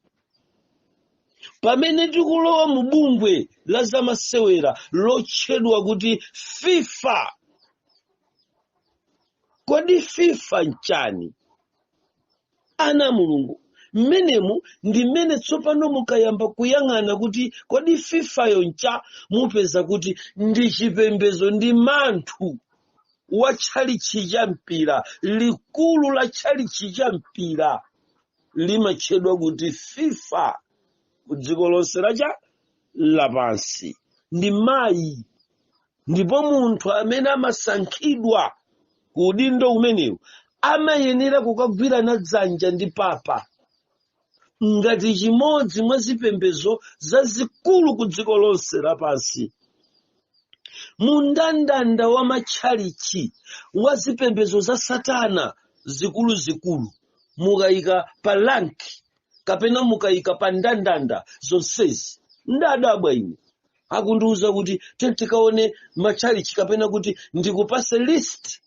Pamene tikulowa mu bungwe la zamasewera lotchedwa kuti FIFA, kodi FIFA nchani? Ana Mulungu, mmenemu ndi mmene tsopano mukayamba kuyang'ana kuti kodi FIFA yoncha, mupeza kuti ndi chipembedzo, ndi manthu wa tchalichi cha mpira, likulu la tchalichi cha mpira limatchedwa kuti FIFA ku dziko lonse lapansi. ndi mayi, ndipo munthu amene amasankhidwa ku udindo umenewu amayenera kukagwirana dzanja ndi papa ngati chimodzi mwa zipembedzo zazikulu ku dziko lonse lapansi. Mundandanda wa matchalichi wa zipembedzo za Satana zikuluzikulu mukayika pa lanki kapena mukayika pa ndandanda zonsezi, ndadabwa ine. Akundiuza kuti tikaone matchalichi kapena kuti ndikupase list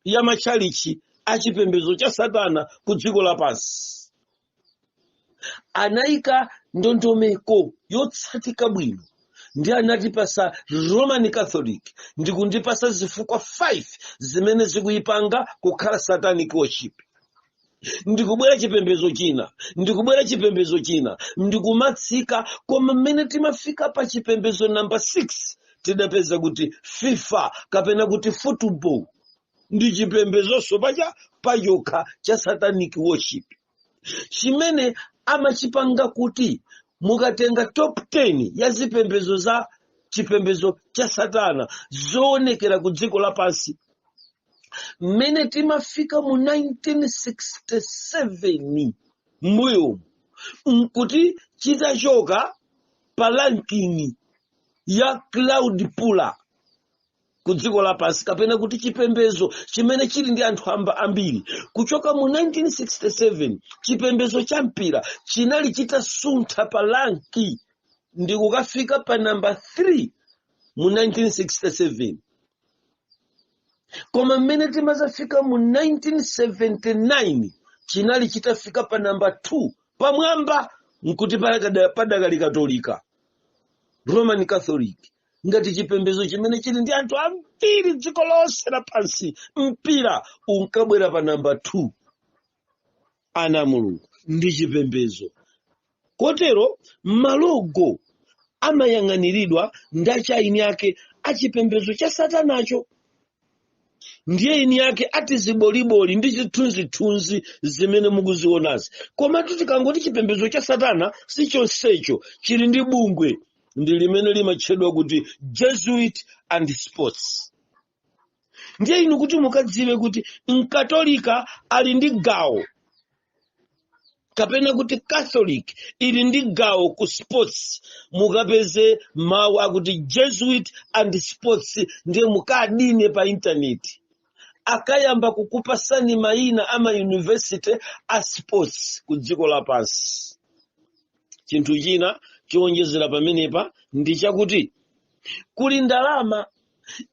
ya matchalichi achipembedzo cha Satana ku dziko lapansi. Anayika ndondomeko yotsatika bwino ndi anatipasa Roman Catholic ndikundipasa zifukwa 5 zimene zikuyipanga kukhala satanic worship. Ndikubwera chipembedzo china ndikumatsika, koma mmene timafika pa chipembedzo namba 6 tidapeza kuti FIFA kapena kuti football ndi chipembedzoso pachokha cha satanic worship, chimene amachipanga kuti mukatenga top 10 ya zipembedzo za chipembedzo cha Satana zoonekera ku dziko lapansi, mmene timafika mu 1967 mbuyo nkuti chitachoka pa ranking ya Claude Pula ku dziko lapansi, kapena kuti chipembedzo chimene chili ndi anthu ambiri. Kuchoka mu 1967 chipembedzo cha mpira chinali chitasuntha pa ranki ndi kukafika pa number 3 mu 1967. Koma mmene timazafika mu 1979 chinali chitafika pa number 2 pamwamba, nkuti padakali Katolika Roman Catholic ngati chipembedzo chimene chili ndi anthu ambiri dziko lonse lapansi. Mpira unkabwera pa number 2. Ana Mulungu ndi chipembedzo. Kotero malogo amayang'aniridwa ndachaini yake achipembedzo cha Satanacho, ndiye ini yake ati ziboliboli ndi zithunzithunzi zimene mukuzionazi. Koma tikangoti chipembedzo cha Satana si chonsecho, chili ndi bungwe ndi limene limatchedwa kuti Jesuit and Sports. Ndiye inu kuti mukadziwe kuti mkatolika ali ndi gawo, kapena kuti Catholic ili ndi gawo ku sports, mukapeze mawu akuti Jesuit and Sports, ndiye mukadine pa internet akayamba kukupasani mayina ama university a sports ku dziko lapansi. Chinthu china chiwonjezera pamenepa ndi chakuti kuli ndalama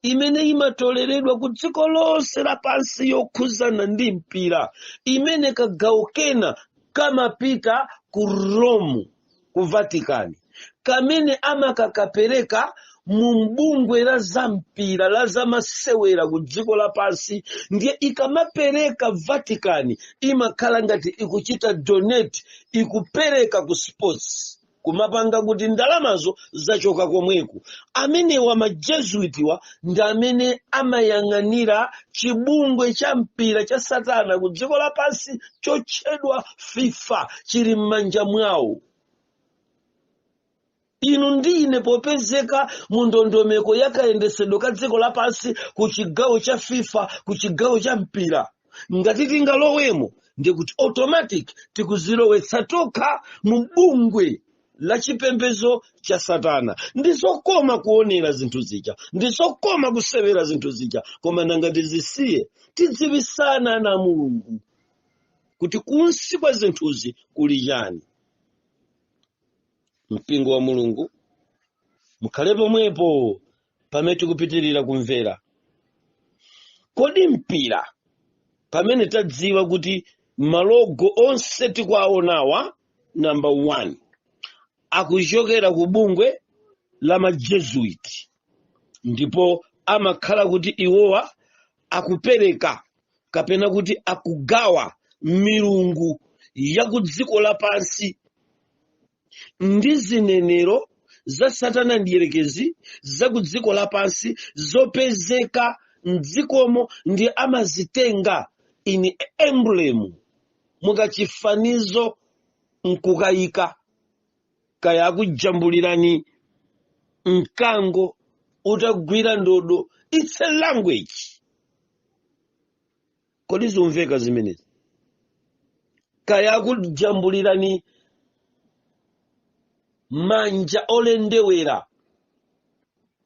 imene imatoleredwa ku dziko lonse lapansi yokhuzana ndi mpira, imene kagawo kena kamapita ku Rome ku Vatican, kamene amakakapereka mu bungwe la zampira la zamasewera ku dziko lapansi. Ndiye ikamapereka Vatican imakhala ngati ikuchita donate, ikupereka ku sports, kumapanga kuti ndalamazo zachoka komweko. Amene wa majesuitiwa ndi amene amayang'anira chibungwe cha mpira cha Satana ku dziko lapansi chotchedwa FIFA, chili m'manja mwawo. Inu ndine popezeka mu ndondomeko yakayendesedwe ka dziko lapansi ku chigawo cha FIFA, ku chigawo cha mpira, ngati tingalowemo ndiye kuti automatic tikuzilowetsa tokha mu bungwe la chipembedzo cha Satana. Ndizokoma kuonera zinthu zija, ndizokoma kusewera zinthu zija, koma nanga tizisiye tidziwisana na Mulungu kuti kunsi kwa zinthuzi kuli chani. Mpingo wa Mulungu mukhale pomwepo pamene tikupitirira kumvera. Kodi mpira pamene tadziwa kuti malogo onse tikuwaonawa, number 1 akuchokera ku bungwe la majesuit, ndipo amakhala kuti iwowa akupereka kapena kuti akugawa milungu ya ku dziko lapansi ndi zinenero za Satana ndiyerekezi za ku dziko lapansi zopezeka mdzikomo, ndi amazitenga ini emblem mukachifanizo nkukayika kaya akujambulirani mkango utagwira ndodo. It's a language. Kodi zimveka zimenezi? Kaya kujambulirani manja olendewera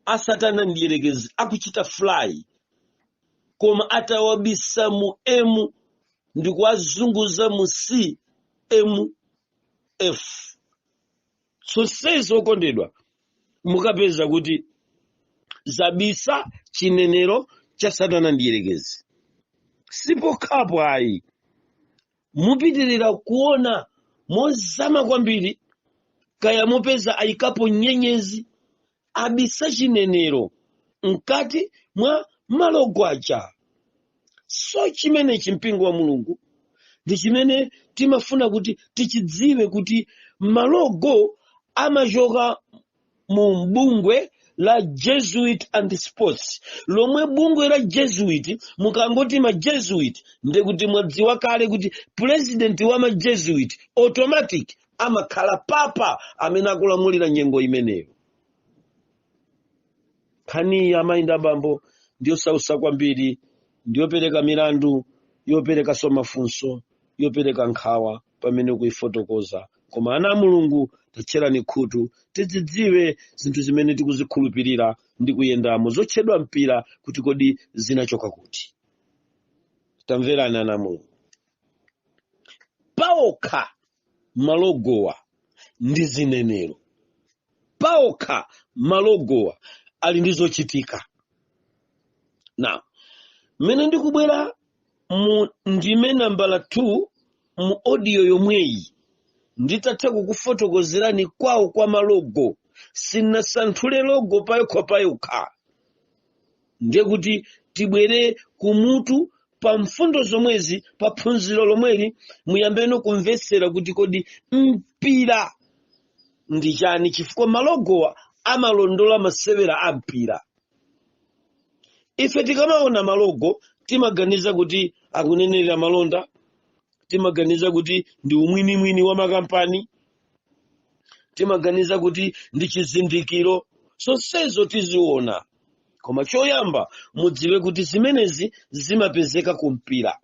asatana ndiyerekezi akuchita fly koma atawabisa mu M ndikuwazunguza mu C M F. So says okondedwa mukapeza kuti zabisa chinenero cha satana ndiyerekezi. Sipo kapo ayi. Mupitirira kuona mozama kwambiri kaya mupeza ayikapo nyenyezi abisa chinenero mkati mwa malogwacha. So chimene chimpingo wa Mulungu ndi chimene timafuna kuti tichidziwe kuti malogo amachoka mu bungwe la Jesuit and Sports. Lomwe bungwe la Jesuit mukangoti ma Jesuit nde kuti mwadziwa kale kuti president wa ma Jesuit automatic amakhala papa amene akulamulira nyengo imeneyo. Khani ya mainda bambo ndiyo sausa kwambiri, ndiyo pereka milandu, yopereka somafunso, yopereka nkhawa pamene kuifotokoza. Koma ana Mulungu tachera khutu tidzidziwe zinthu zimene tikuzikhulupirira ndi kuyendamo zotchedwa mpira kuti kodi zinachoka kuti. Tamverani ana Mulungu. Paokha malogowa ndi zinenero. Paokha malogowa ali ndi zochitika. Now, mene ndikubwera mu ndime nambala 2 mu audio yomweyi nditatha kukufotokozerani kwawo kwa malogo. Sinasanthule logo payokha. Ndiye kuti tibwere kumutu pa mfundo zomwezi pa phunziro lomweli muyambeno kumvetsera kuti kodi mpira ndi chani, chifukwa malogowa amalondola masewera a mpira. Ife tikamaona malogo timaganiza kuti akunenera malonda, timaganiza kuti ndi umwini wa makampani, timaganiza kuti ndi chizindikiro. Sonsezo tiziona. Koma choyamba mudziwe kuti zimenezi zimapezeka kumpira.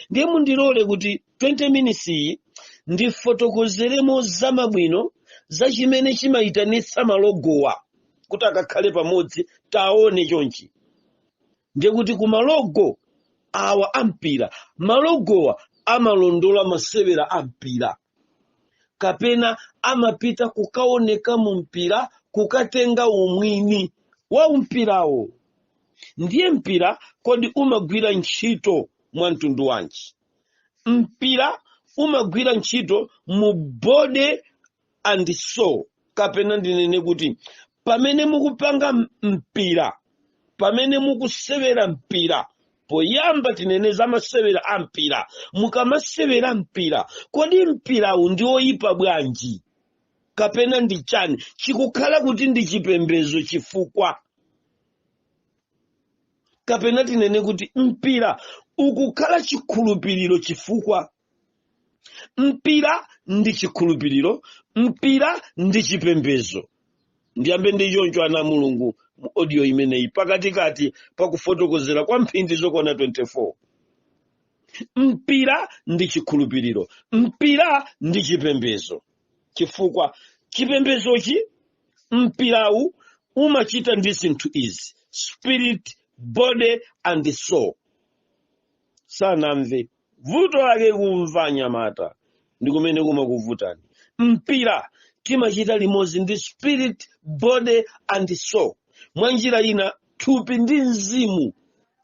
Ndiye mundilole kuti 20 minutes iyi ndifotokozeremo zamabwino za chimene chimayitanitsa malogowa kuti akakhale pamodzi taone chonchi. Ndiye kuti ku malogo awa ampira, malogowa amalondola masewera a mpira. Kapena amapita kukaoneka mu mpira kukatenga umwini wa mpirawo. Ndiye mpira kodi umagwira ntchito mwa mtundu wanji? Mpira umagwira ntchito mu body and soul. Kapena ndinene kuti pamene mukupanga mpira, pamene mukusewera mpira, poyamba tineneza masewera a mpira. Mukamasewera mpira, kodi mpirawu ndi oyipa bwanji? Kapena ndi chani? Chikukhala kuti ndi chipembedzo chifukwa. Kapena tinene kuti mpira ukukhala chikhulupiriro chifukwa. Mpira ndi chikhulupiriro, mpira ndi chipembedzo. Ndiyambe ndi choncho ana Mulungu mu audio imeneyi pakatikati pakufotokozera kwa mphindi zokwana 24. Mpira ndi chikhulupiriro, mpira ndi chipembedzo. Chifukwa chipembedzochi mpirawu umachita ndi zinthu izi: spirit, body and soul. Sanamve vuto lake kumva nyamata ndi kumene kumakuvutani. Mpira timachita limodzi ndi spirit, body and soul. Mwa njira ina thupi ndi mzimu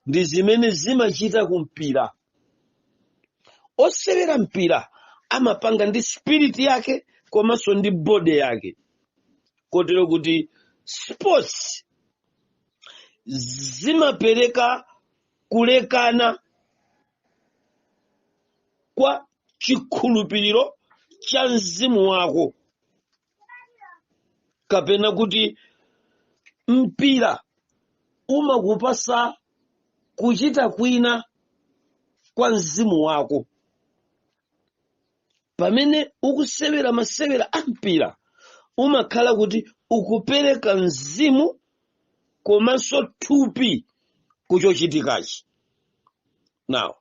ndi zimene zimachita kumpira. Osewera mpira amapanga ndi spirit yake komanso ndi body yake. Kotero kuti sports zimapereka kulekana kwa chikhulupiriro cha mzimu wako. Kapena kuti mpira umakupasa kuchita kwina kwa mzimu wako. Pamene ukusewera masewera a mpira umakhala kuti ukupereka mzimu komanso thupi kuchochitikachi. Now,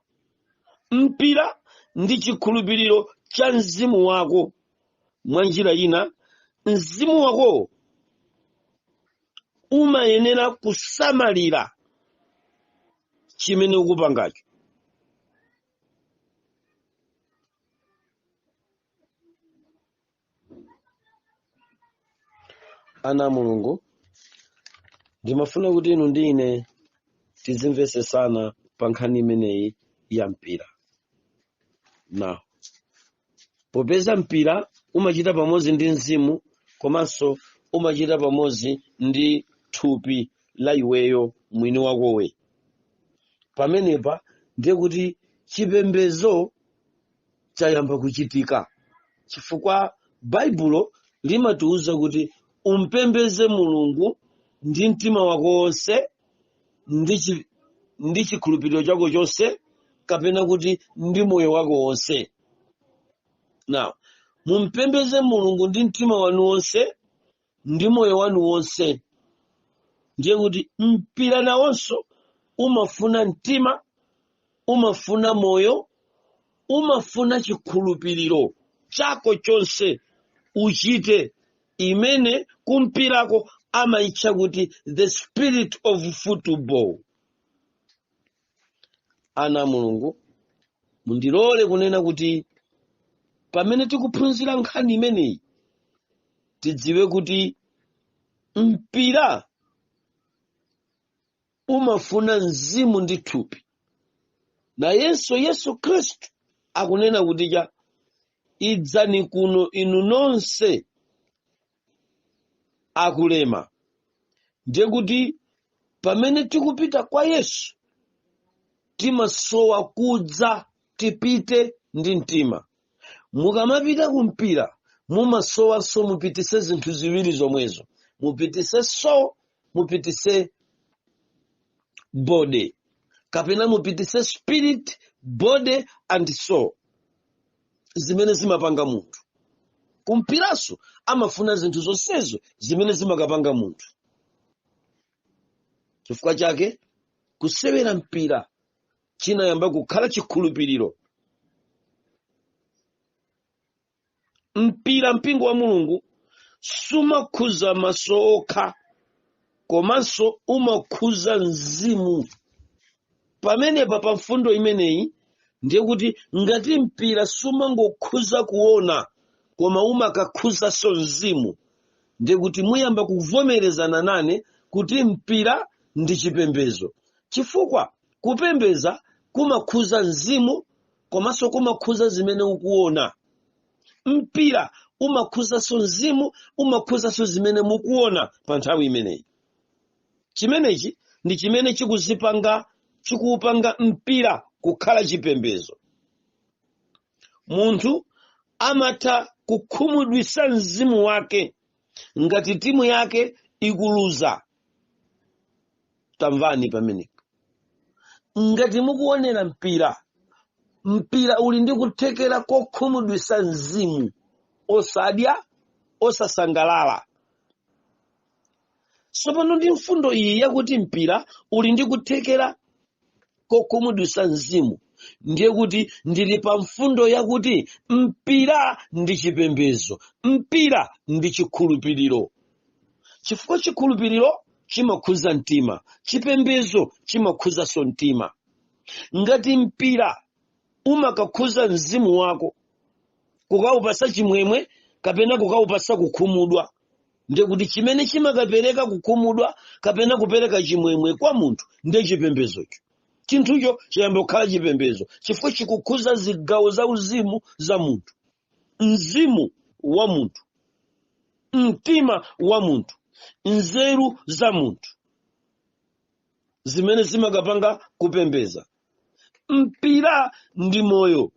mpira ndi chikhulupiriro cha mzimu wako. Mwa njira ina, mzimu wako umayenera kusamalira chimene ukupangacho. Ana a Mulungu, ndimafuna kuti inu ndi ine tizimvesesana pa nkhani imeneyi ya mpira. Now, popeza mpira umachita pamodzi ndi mzimu komanso umachita pamodzi ndi thupi la iweyo mwini wakowe. Pamenepa ndiye kuti chipembedzo chayamba kuchitika, chifukwa Baibulo limatiuza kuti umpembeze Mulungu ndi mtima wako wonse, ndi chikhulupiriro chako chonse, kapena kuti ndi moyo wako wonse. Now, mumpembeze Mulungu ndi mtima wanu wonse, ndi moyo wanu wonse. Ndiye kuti mpira nawonso umafuna mtima, umafuna moyo, umafuna chikhulupiriro chako chonse uchite, imene kumpirako amaitcha kuti the spirit of football. Ana a Mulungu, mundilole kunena kuti pamene tikuphunzira nkhani imeneyi, tidziwe kuti mpira umafuna mzimu ndi thupi. Na Yesu Khristu akunena kuti idzani kuno inu nonse akulema. Ndiye kuti pamene tikupita kwa Yesu, timasowa kudza tipite ndi mtima. Mukamapita kumpira, mumasowanso mupitise zinthu ziwiri zomwezo. Mupitise soul, mupitise body. Kapena mupitise spirit, body and soul. Zimene zimapanga munthu. Kumpiraso amafuna zinthu zonsezo zimene zimakapanga munthu. Chifukwa chake kusewera mpira chinayamba kukhala chikhulupiriro. Mpira, mpingo wa Mulungu, sumakhuza maso okha, komanso umakhuza mzimu. Pamenepa pa mfundo imeneyi ndiye kuti ngati mpira sumangokhuza kuona, koma umakakhuzanso mzimu, ndiye kuti muyamba kuvomerezana nane kuti mpira ndi chipembedzo. Chifukwa kupembeza kumakhuza mzimu, komanso kumakhuza zimene ukuona. Mpira umakhuzanso mzimu, umakhuzanso zimene mukuona pa nthawi imeneyi. Chimenechi ndi chimene chikupanga mpira kukhala chipembedzo. Munthu amatha kukhumudwitsa mzimu wake ngati timu yake ikuluza. Tamvani pamenepo. Ngati mukuonera mpira uli ndi kuthekera kokhumudwitsa mzimu, osadya, osasangalala. Tsopano ndi mfundo iyi yakuti mpira uli ndi kuthekera kokhumudwitsa mzimu, ndiye kuti ndili pa mfundo yakuti mpira ndi chipembedzo, mpira ndi chikhulupiriro. Chifukwa chikhulupiriro chimakhuza mtima, chipembedzo chimakhuzanso mtima. Ngati mpira umakakhuza mzimu wako, kukawupasa chimwemwe kapena kukawupasa kukhumudwa, ndiye kuti chimene chimakapereka kukhumudwa kapena kupereka chimwemwe kwa munthu ndiye chipembedzocho. Chinthucho chayamba kukhala chipembedzo chifukwa chikukhuza zigawo za uzimu za munthu, mzimu wa munthu, mtima wa munthu, nzeru za munthu, zimene zimakapanga kupembeza. Mpira ndi moyo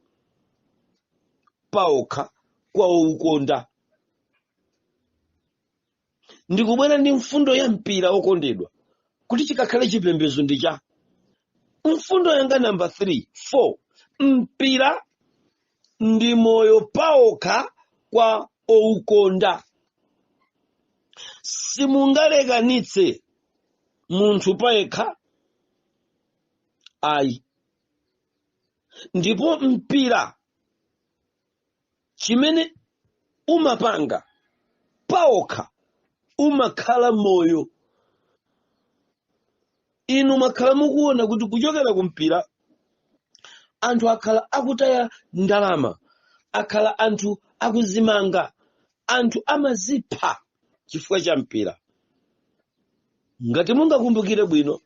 paokha kwa oukonda. Ndikubwera ndi mfundo ya mpira okondedwa kuti chikakhale chipembedzo ndi cha. Mfundo yanga namba 4. Mpira ndi moyo paokha kwa oukonda. simungalekanitse munthu payekha ayi. Ndipo mpira chimene umapanga paokha umakhala moyo. Inu makhala mukuona kuti kuchokera ku mpira anthu akhala akutaya ndalama, akhala anthu akuzimanga, anthu amazipha chifukwa cha mpira. Ngati mungakumbukire bwino,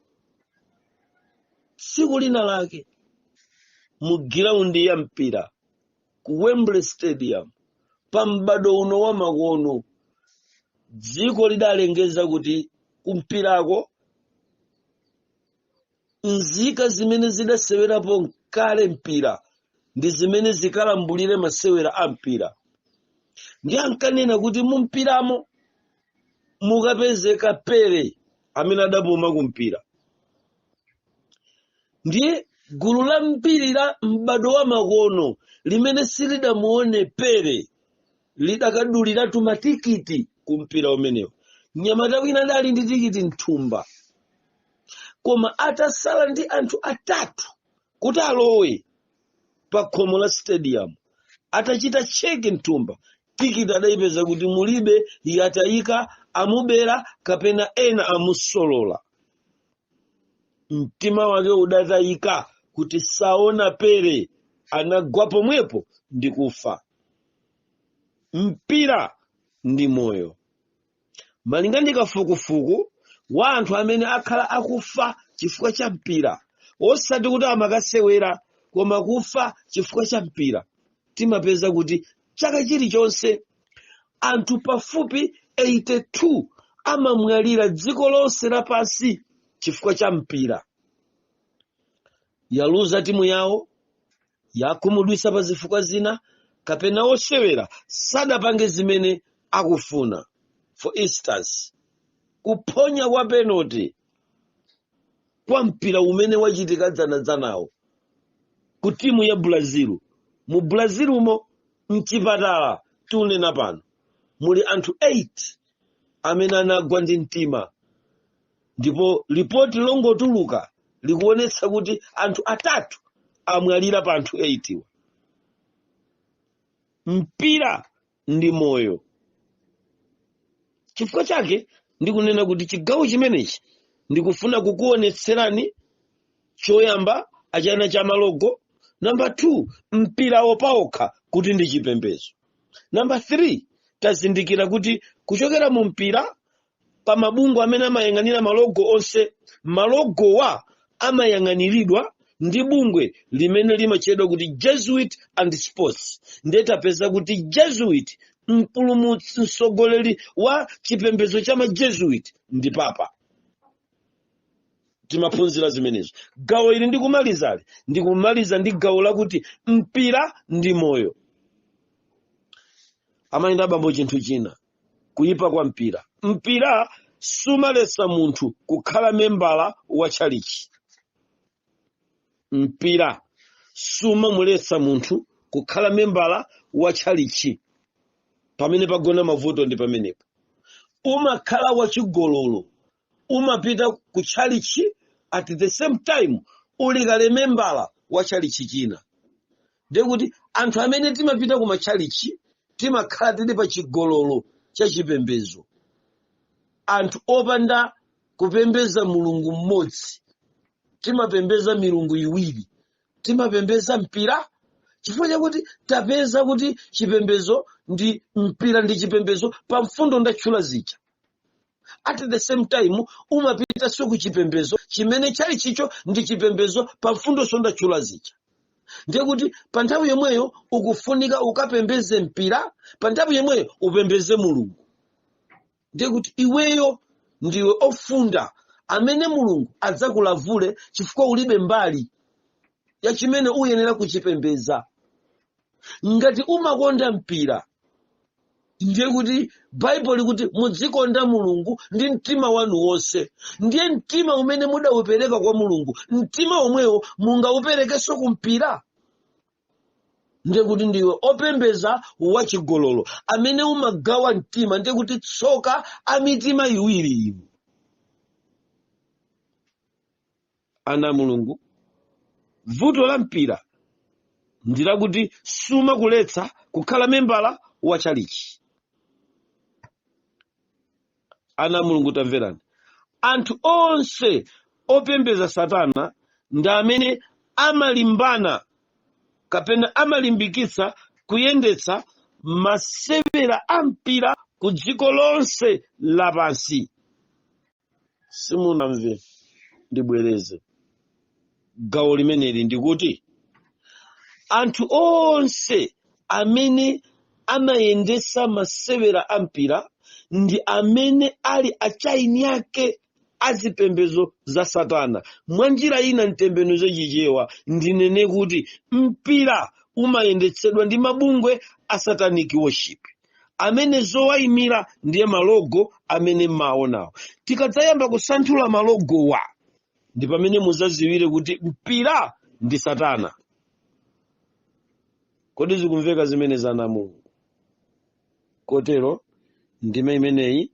tsiku lina lake mu giraundi ya mpira ku Wembley Stadium pa m'bado uno wa makono, dziko lidalengeza kuti kumpirako nzika zimene zidasewerapo kale mpira ndi zimene zikalambulire masewera a mpira. Ndi ankanena kuti mu mpiramo mukapezeka Pele amene adapuma ku mpira. Ndiye gulu la mpira la m'bado wa makono limene silidamuone Pele lidakadulira tumatikiti ku mpira umenewo. Nyamata wina dali ndi tikiti mthumba, koma atasala ndi anthu atatu kuti alowe pa khomo la stadium, atachita cheki mthumba, tikiti adayipeza kuti mulibe, yatayika, amubera kapena ena amusolola. Mtima wake udatayika kuti saona Pele, anagwa pomwepo ndi kufa. Mpira ndi moyo. Malinga ndi kafukufuku wa anthu amene akhala akufa chifukwa cha mpira, osati kuti amakasewera koma kufa chifukwa cha mpira, timapeza kuti chaka chilichonse anthu pafupi 82 amamwalira dziko lonse lapansi chifukwa cha mpira. Yaluza timu yawo, yakumudwisa pa zifukwa zina, kapena osewera sadapange zimene akufuna. For instance, kuphonya kwa penalty kwa mpira umene wachitika dzanadzanawo ku timu ya Brazil. Mu Brazil umo mchipatala tunena pano muli anthu 8 amene anagwa ndi mtima, ndipo ripoti longotuluka likuonetsa kuti anthu 3 amwalira pa anthu 8. Mpira ndi moyo. Chifukwa chake ndikunena kuti chigawo chimenechi ndikufuna kukuonetserani choyamba achana cha malogo. Number 2, mpira opaokha kuti ndi chipembedzo. Number 3, tazindikira kuti kuchokera mu mpira pa mabungu amene amayang'anira malogo onse, malogo wa amayang'aniridwa ndi bungwe limene limachedwa kuti Jesuit and Sports. Ndetapeza kuti Jesuit, mpulumutsi msogoleri wa chipembedzo cha Jesuit ndi Papa. Timaphunzira zimenezo. Gawo ili ndikumaliza ndi gawo lakuti mpira ndi moyo. Amayenda bambo chinthu china, kuyipa kwa mpira. Mpira sumaletsa munthu kukhala membala wa chalichi. Mpira sumamuletsa munthu kukhala membala wa chalichi. Pamene pagona mavuto ndi pamenepo. Umakhala wachigololo, umapita ku chalichi, at the same time ulikale membala wa chalichi china. Ndekuti anthu amene timapita ku machalichi timakhala tili pa chigololo cha chipembedzo. Anthu opanda kupembeza mulungu mmodzi, timapembeza milungu iwiri. Timapembeza mpira chifukwa chakuti tapeza kuti chipembezo ndi mpira ndi chipembezo pa mfundo ndatchula zija. At the same time umapita so ku chipembezo chimene chali chicho ndi chipembezo pa mfundo so ndatchula zija. Ndiye kuti pa nthawi yomweyo ukufunika ukapembeze mpira, pa nthawi yomweyo upembeze mulungu. Ndiye kuti iweyo ndiwe ofunda amene mulungu adzakulavule chifukwa ulibe mbali ya chimene uyenera kuchipembeza. Ngati umakonda mpira, ndiye kuti Bible likuti mudzikonda mulungu ndi mtima wanu wonse. Ndiye mtima umene mudaupereka kwa mulungu, mtima omwewo mungauperekenso ku mpira. ndiye kuti ndiwe opembeza wachigololo, amene umagawa mtima, ndiye kuti tsoka amitima iwiri iwe. Ana Mulungu, vuto la mpira ndilakuti sumakuletsa kukhala membala wa chalichi. Ana Mulungu, tamverani, anthu onse opembeza Satana ndi amene amalimbana kapena amalimbikitsa kuyendetsa masewera a mpira ku dziko lonse lapansi. Simunamve ndibwereze gawo limeneli, ndikuti anthu onse amene amayendetsa masewera a mpira ndi amene ali achaini yake azipembezo za Satana. Mwanjira ina mtembenuzo chichewa ndinene kuti mpira umayendetsedwa ndi mabungwe a satanic worship, amene zowayimira ndiye malogo amene maonawo. Tikadzayamba kusanthula malogowa ndi pamene muzaziwire kuti mpira ndi Satana. Kodi zikumveka zimene za Mulungu? Kotero ndime imeneyi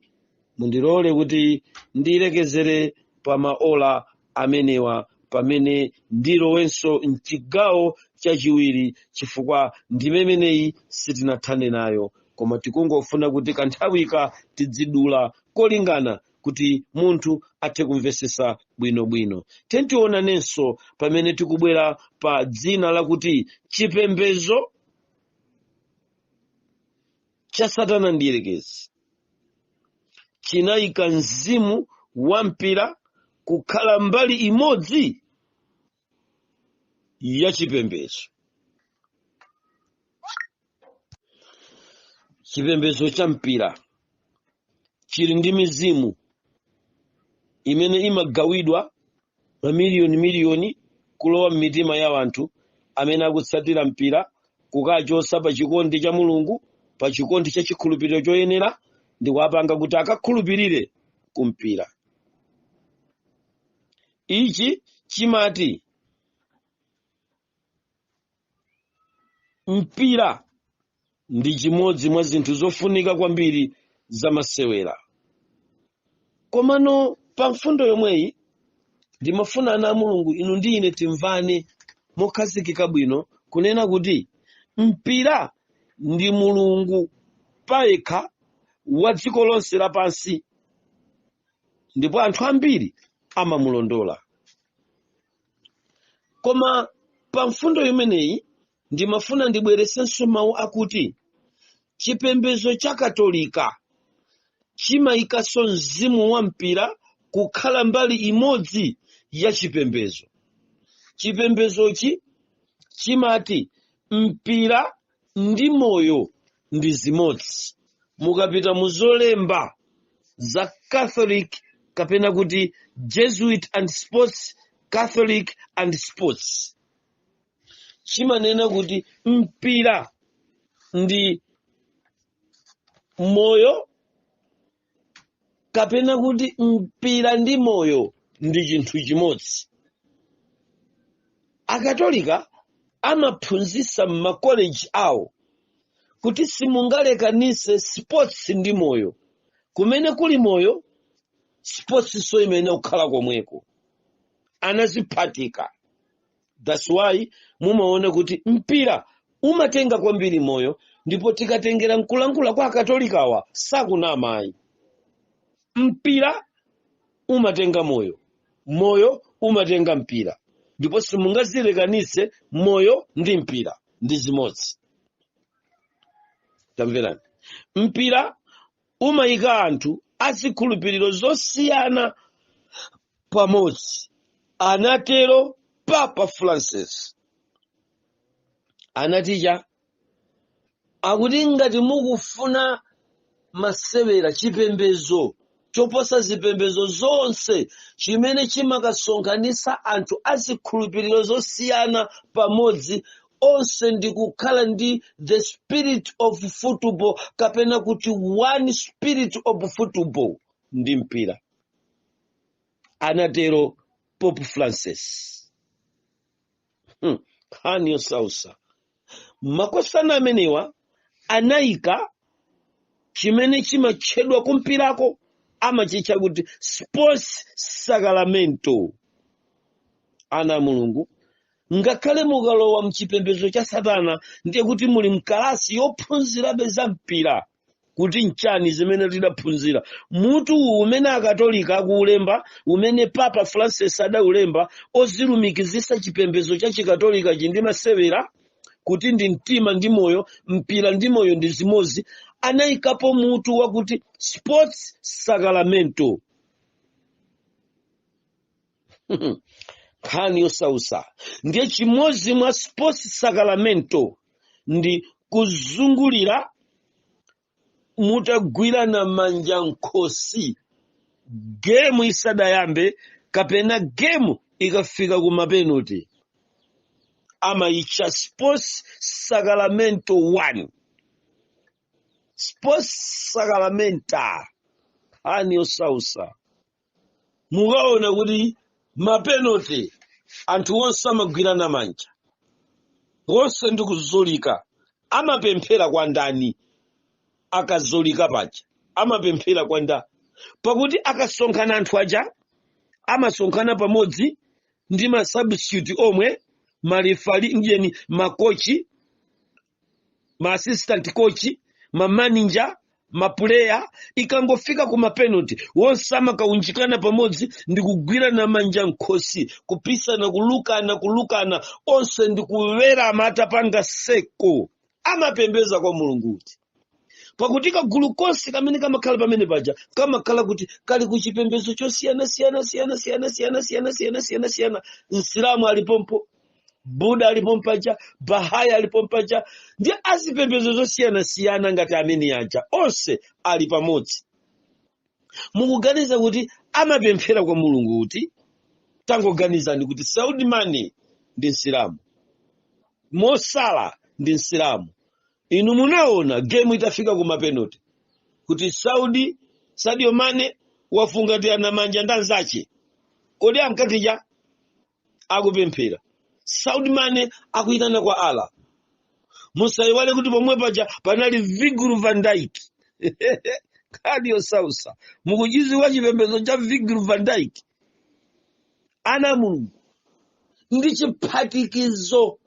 mundilole kuti ndilekezere pa maola amenewa pamene ndilowenso mchigawo chachiwiri, chifukwa ndime imeneyi sitinathane nayo, koma tikungofuna kuti kanthawika tidzidula kolingana kuti munthu athe kumvesesa bwinobwino. Tentionanenso pamene tikubwera pa dzina lakuti chipembezo cha Satana ndiyelekezi chinayika mzimu wa mpira kukhala mbali imodzi ya chipembezo. Chipembezo cha mpira chili ndi mizimu imene imagawidwa mamiliyoni kulowa m'mitima ya anthu amene akutsatira mpira, kukachosa pa chikondi cha Mulungu, pa chikondi cha chikhulupiriro choyenera, ndi kuwapanga kuti akakhulupirire kumpira. Ichi chimati mpira ndi chimodzi mwa zinthu zofunika kwambiri za masewera. Komano pa mfundo yomweyi ndimafuna ana Mulungu inu ndi ine timvane mokhazikika bwino kunena kuti mpira ndi Mulungu payekha wa dziko lonse lapansi, ndipo anthu ambiri amamulondola. Koma pa mfundo imeneyi ndimafuna ndibweresenso mawu akuti chipembezo cha Katolika chimayikanso mzimu wa mpira kukhala mbali imodzi ya chipembezo. Chipembezochi chimati mpira ndi moyo ndi zimodzi. Mukapita muzolemba za Catholic kapena kuti Jesuit and Sports, Catholic and Sports, chimanena kuti mpira ndi moyo kapena kuti mpira ndi moyo ndi chinthu chimodzi. Akatolika amaphunzitsa m'makoleji awo kuti simungalekanise sports ndi moyo. Kumene kuli moyo, sports so imene kukhala komweko anaziphatika. That's why mumaona kuti mpira umatenga kwambiri moyo, ndipo tikatengera mkulankhula kwa Akatolikawa sakunama ayi. Mpira umatenga moyo, moyo umatenga mpira, ndipo simungazilekanise moyo ndi mpira ndi zimodzi. Tamverani, mpira umayika anthu azikhulupiriro zosiyana pamodzi. Anatero Papa Francis, anatija akuti ngati mukufuna masewera chipembezo choposa zipembezo zonse chimene chimakasonkhanitsa anthu azikhulupiriro zosiyana pamodzi, onse ndi kukhala ndi the spirit of football kapena kuti one spirit of football ndi mpira. Anatero Pope Francis. Hani osausa makosana amenewa anayika chimene chimatchedwa kumpirako amachitcha kuti sports sacramento. Ana mulungu, ngakhale mukalowa mchipembedzo cha Satana ndiye kuti muli mkalasi yophunzirabe za mpira kuti nchani zimene tidaphunzira. Mutu umene akatolika akuulemba, umene Papa Francis adaulemba, ozilumikizisa chipembedzo cha chikatolika chindimasewera kuti ndi mtima ndi moyo, mpira ndi moyo ndi zimozi, anayikapo mutu wakuti sports sacramento. Nkhani yosausa ndiye chimodzi mwa sports sacramento ndi kuzungulira mutagwirana manja nkhosi gemu isadayambe kapena gemu ikafika kumapenalty. Amayitcha sports sacramento 1, sports sacramenta. Nkhani yosausa mukaona kuti mapenalty anthu onse amagwirana manja, onse ndi kuzolika. Amapemphera kwa ndani? Akazolika paja amapemphera kwa ndani? Pakuti akasonkhana anthu aja amasonkhana pamodzi ndi ma substitute omwe, marefali njeni, makochi, ma assistant coach, ma manager, mapuleya. Ikangofika ku mapenalty wonse amakaunjikana pamodzi ndi kugwirana manja nkhosi, kupisana, kulukana, onse ndi kuwera amatapanga seko. Amapembeza kwa Mulungu kuti pakuti kagulu konse kamene kamakhala pamene paja kamakhala kuti kali kuchipembezo chosiyana. Msilamu alipompo, Buddha alipompaja, Bahai alipompaja, ndi azipembezo zosiyana ngati amene aja onse ali pamodzi. Mukuganiza kuti amapemphera kwa Mulungu kuti? Tangoganizani kuti Saudi Mane ndi Msilamu, Mo Salah ndi Msilamu. Inu munaona game itafika ku mapenalty kuti Sadio Mane wafungatirana manja ndanzache, kodi amkatija akupemphera. Saudi Mane akuyitana kwa Allah. Musaiwale kuti pomwe paja panali Virgil van Dijk. Kadi yosausa mukujiziwa chipembezo cha Virgil van Dijk. Ana Mulungu ndi chiphatikizo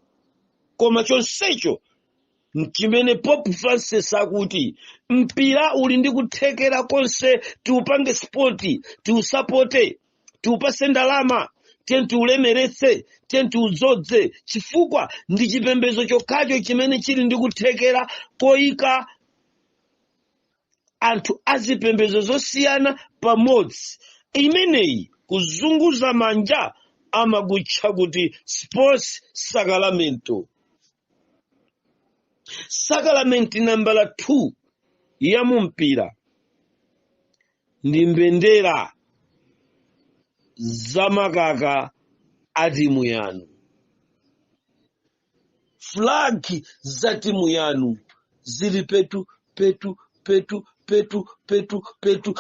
koma chonsecho chimene Pope Francis akuti mpira uli ndi kuthekera konse, tiupange spoti, tiusapote, tiupase ndalama, tiulemeretse, tiudzodze, chifukwa ndi chipembezo chokhacho chimene chili ndi kuthekera koyika anthu azipembezo zosiyana pamodzi. Imeneyi kuzunguza manja amagutcha kuti sports sacramento. Sacramento nambala 2 ya mumpira ndi mbendera za makaka a timu yanu. Flag za timu yanu zili petu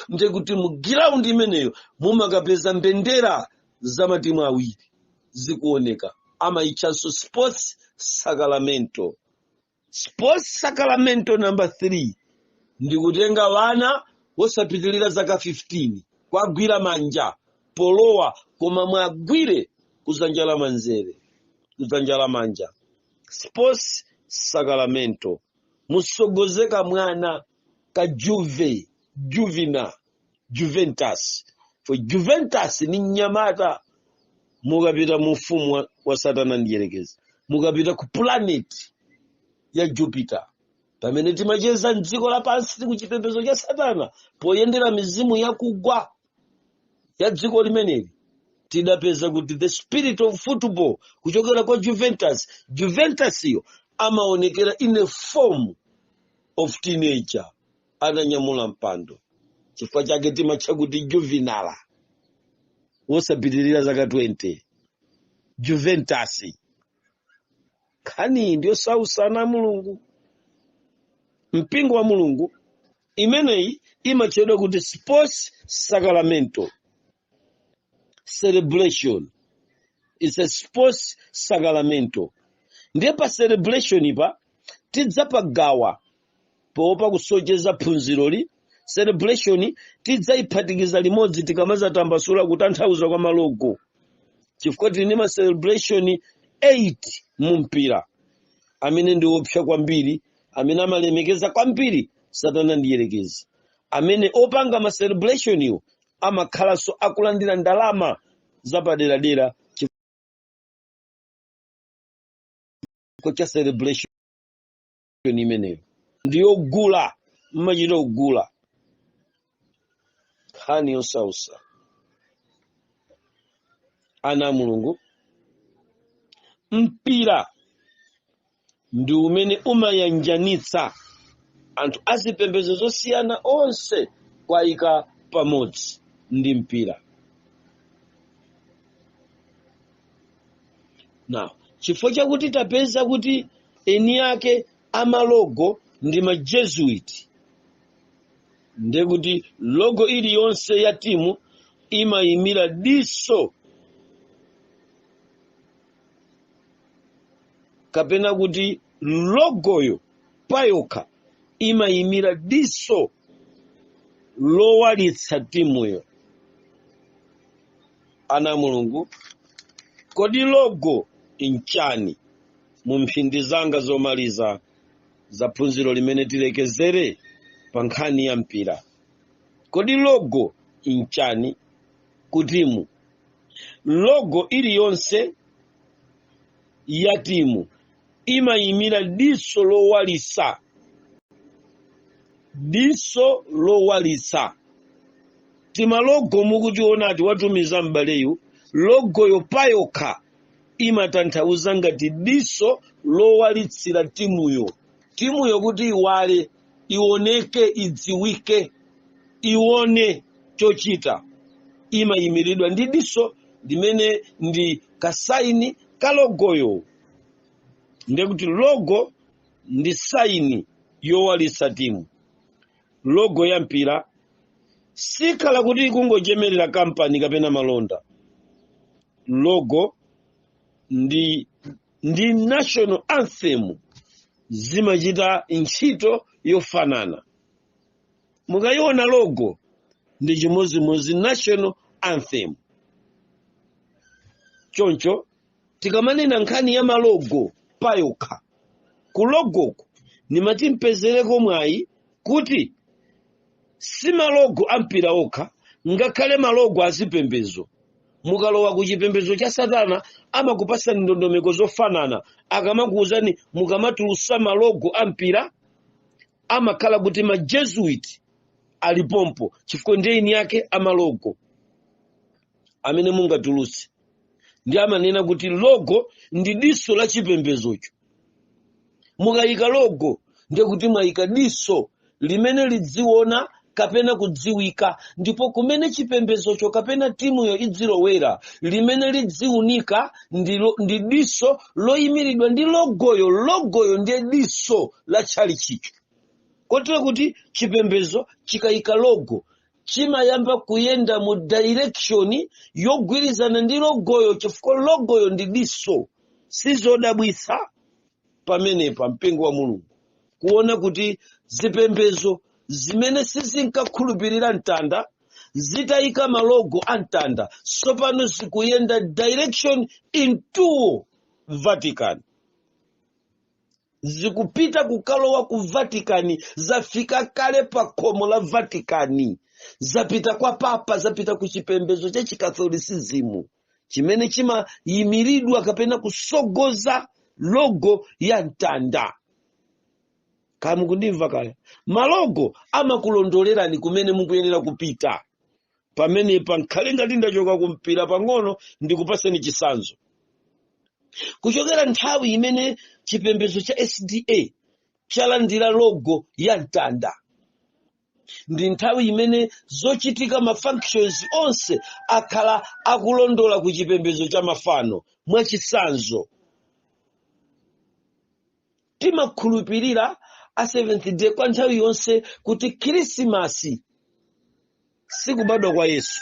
ndekuti mu ground imeneyo mumakapeza mbendera za matimu awiri zikuoneka. Amayitchanso sports sacramento. Sports sacramento number 3 ndi kutenga wana wosapitilira zaka 15 kwagwira manja polowa, koma mwagwire kuzanjala manzere, kuzanjala manja. Sports sacramento. Musogozeka mwana ka Juventus. For Juventus ni nyamata. Mukapita mu ufumu wa Satana ndiyerekeza, mukapita ku planet ya Jupiter, pamene timacheza mdziko lapansi ku chipembezo cha Satana poyendera mizimu yakugwa ya dziko limeneli, tidapeza kuti the spirit of football kuchokera kwa Juventus iyo amaonekera in a form of teenager, ananyamula mpando. Chifukwa chake timatcha kuti juvenile, wosapitilira zaka 20. Juventus kani ndio sausana Mulungu, mpingo wa Mulungu. Imeneyi imachedwa kuti sports sacramento celebration. It's a sports sacramento. ndiye pa celebration pa tidzapagawa poopa kusocheza phunziroli. Celebration tidzayiphatikiza limodzi tikamazatambasula kutanthauza kwa malogo, chifukwa tili ndi ma celebration 8 mu mpira amene ndi opsa kwambiri, amene amalemekeza kwambiri Satana ndi Yerekezi. Amene opanga ma celebration iwo amakhalanso akulandira ndalama zapaderadera chifukwa cha celebration imeneyo. Ndiyogula, mmachita kugula nkhani yosausa. Ana Mulungu, mpira ndi umene umayanjanitsa anthu azipembedzo zosiyana onse kwayika pamodzi ndi mpira. Now, chifukwa chakuti tapeza kuti eni ake amalogo ndi ma Jesuit, ndiye kuti logo iliyonse ya timu imayimira diso, kapena kuti logoyo payokha imayimira diso lowalitsa timuyo. Ana Mulungu, kodi logo inchani mu mphindi zanga zomaliza za phunziro limene tilekezere pa nkhani ya mpira? Kodi logo inchani ku timu? Logo iliyonse ya timu imayimira diso lowalitsa, diso lowalitsa. Timalogo mukutiona ati watumiza m'baleyu, logo yopayokha imatanthauza ngati diso lowalitsira timuyo. Timuyo kuti iwale, ioneke, idziwike, ione chochita, imayimiridwa ndi diso limene ndi kasaini kalogoyo. Ndiye kuti logo ndi saini yowalitsa timu. Logo ya mpira sikhala kuti ikungojemerera kampani kapena malonda. Logo ndi national anthem, zimachita ntchito yofanana. Mukayiona logo ndi chimozimozi national anthem. Choncho tikamanena nkhani ya malogo payokha, ku logoko nimatimpezereko mwayi kuti si malogo ampira okha, ngakhale malogo azipembezo. Mukalowa ku chipembezo cha Satana amakupasani ndondomeko zofanana, akamakuwuzani mukamatulusa malogo ampira amakhala kuti ma Jesuit alipompo, chifukwa ndiye eni yake amalogo amene mungatuluse. Ndi amanena kuti logo ndi diso la chipembezocho. Mukayika logo ndiye kuti mwayika diso limene lidziona kapena kudziwika, ndipo kumene chipembezocho kapena timuyo idzilowera limene lidziunika ndi diso loyimiridwa ndi logoyo. Logoyo ndiye diso la tchalichicho. Kotero kuti chipembezo chikayika logo chimayamba kuyenda mu direction yogwirizana ndi logoyo, chifukwa logoyo ndi diso. Sizodabwitsa pamenepa mpingo wa Mulungu kuona kuti zipembezo zimene sizinkakhulupirira mtanda zitayika malogo a mtanda, sopano zikuyenda direction into Vatican. Zikupita kukalowa ku Vatican, zafika kale pa khomo la Vatican, zapita kwa papa, zapita ku chipembezo cha chikatholisizimu chimene chimayimiridwa kapena kusogoza logo ya mtanda. Kamu kundimva kaya? Malogo amakulondolerani kumene mukuyenera kupita. Pamene pankhale ngati ndachoka kumpira pang'ono ndikupaseni chisanzo. Kuchokera nthawi imene chipembezo cha SDA chalandira logo ya mtanda, ndi nthawi imene zochitika ma functions onse akhala akulondola ku chipembezo cha mafano mwachisanzo. Timakhulupirira a Seventh Day kwa nthawi yonse kuti Krismasi sikubadwa kwa Yesu,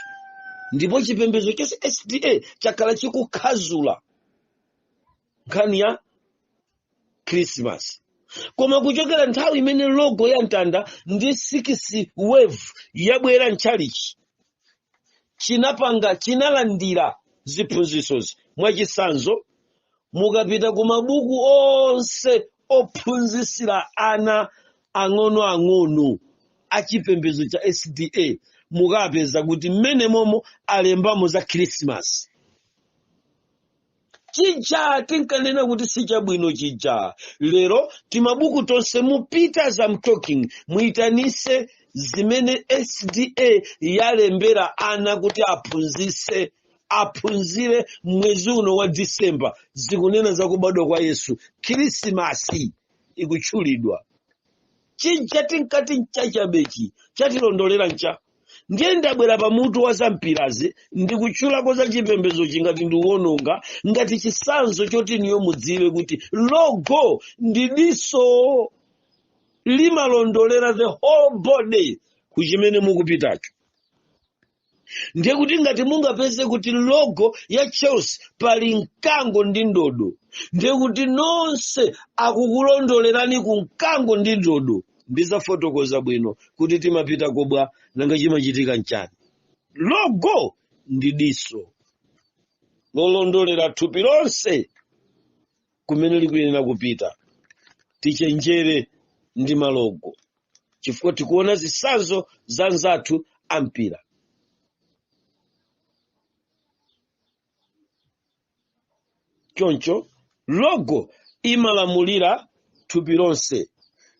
ndipo chipembezo cha SDA chakhala chikukhazula nkhani ya Christmas. Koma kuchokera nthawi imene logo ya mtanda ndi 6 wave yabwera mchalichi, chinalandira ziphunzitsozi. Mwachisanzo, mukapita ku mabuku onse ophunzitsira ana ang'onoang'ono achipembedzo cha SDA, mukapeza kuti mmene momo alembamo za Christmas. Chija tinkanena kuti si chabwino chija. Lero timabuku tonse mu Peters I'm talking muitanise zimene SDA yalembera ana kuti aphunzire mwezi uno wa Disemba, zikunena za kubadwa kwa Yesu. Krismasi ikutchulidwa. Chija tinkati nchachabechi chatilondolera ncha. Ndiye ndabwera pamutu wa zampirazi ndikutchulako za chipembedzo chingati ndiwononga, ngati chisanzo choti niyo mudziwe kuti logo ndi diso limalondolera the whole body kuchimene mukupitacho. Ndiye kuti ngati mungapeze kuti logo ya Chelsea pali mkango ndi ndodo, ndiye kuti nonse akukulondolerani ku mkango ndi ndodo. Ndizafotokoza bwino kuti timapita kobwa nanga chimachitika nchani. Logo ndi diso lolondolera thupi lonse kumene likuyenera kupita. Tichenjere ndi malogo chifukwa tikuona zisanzo za nzathu ampira. Choncho logo imalamulira thupi lonse.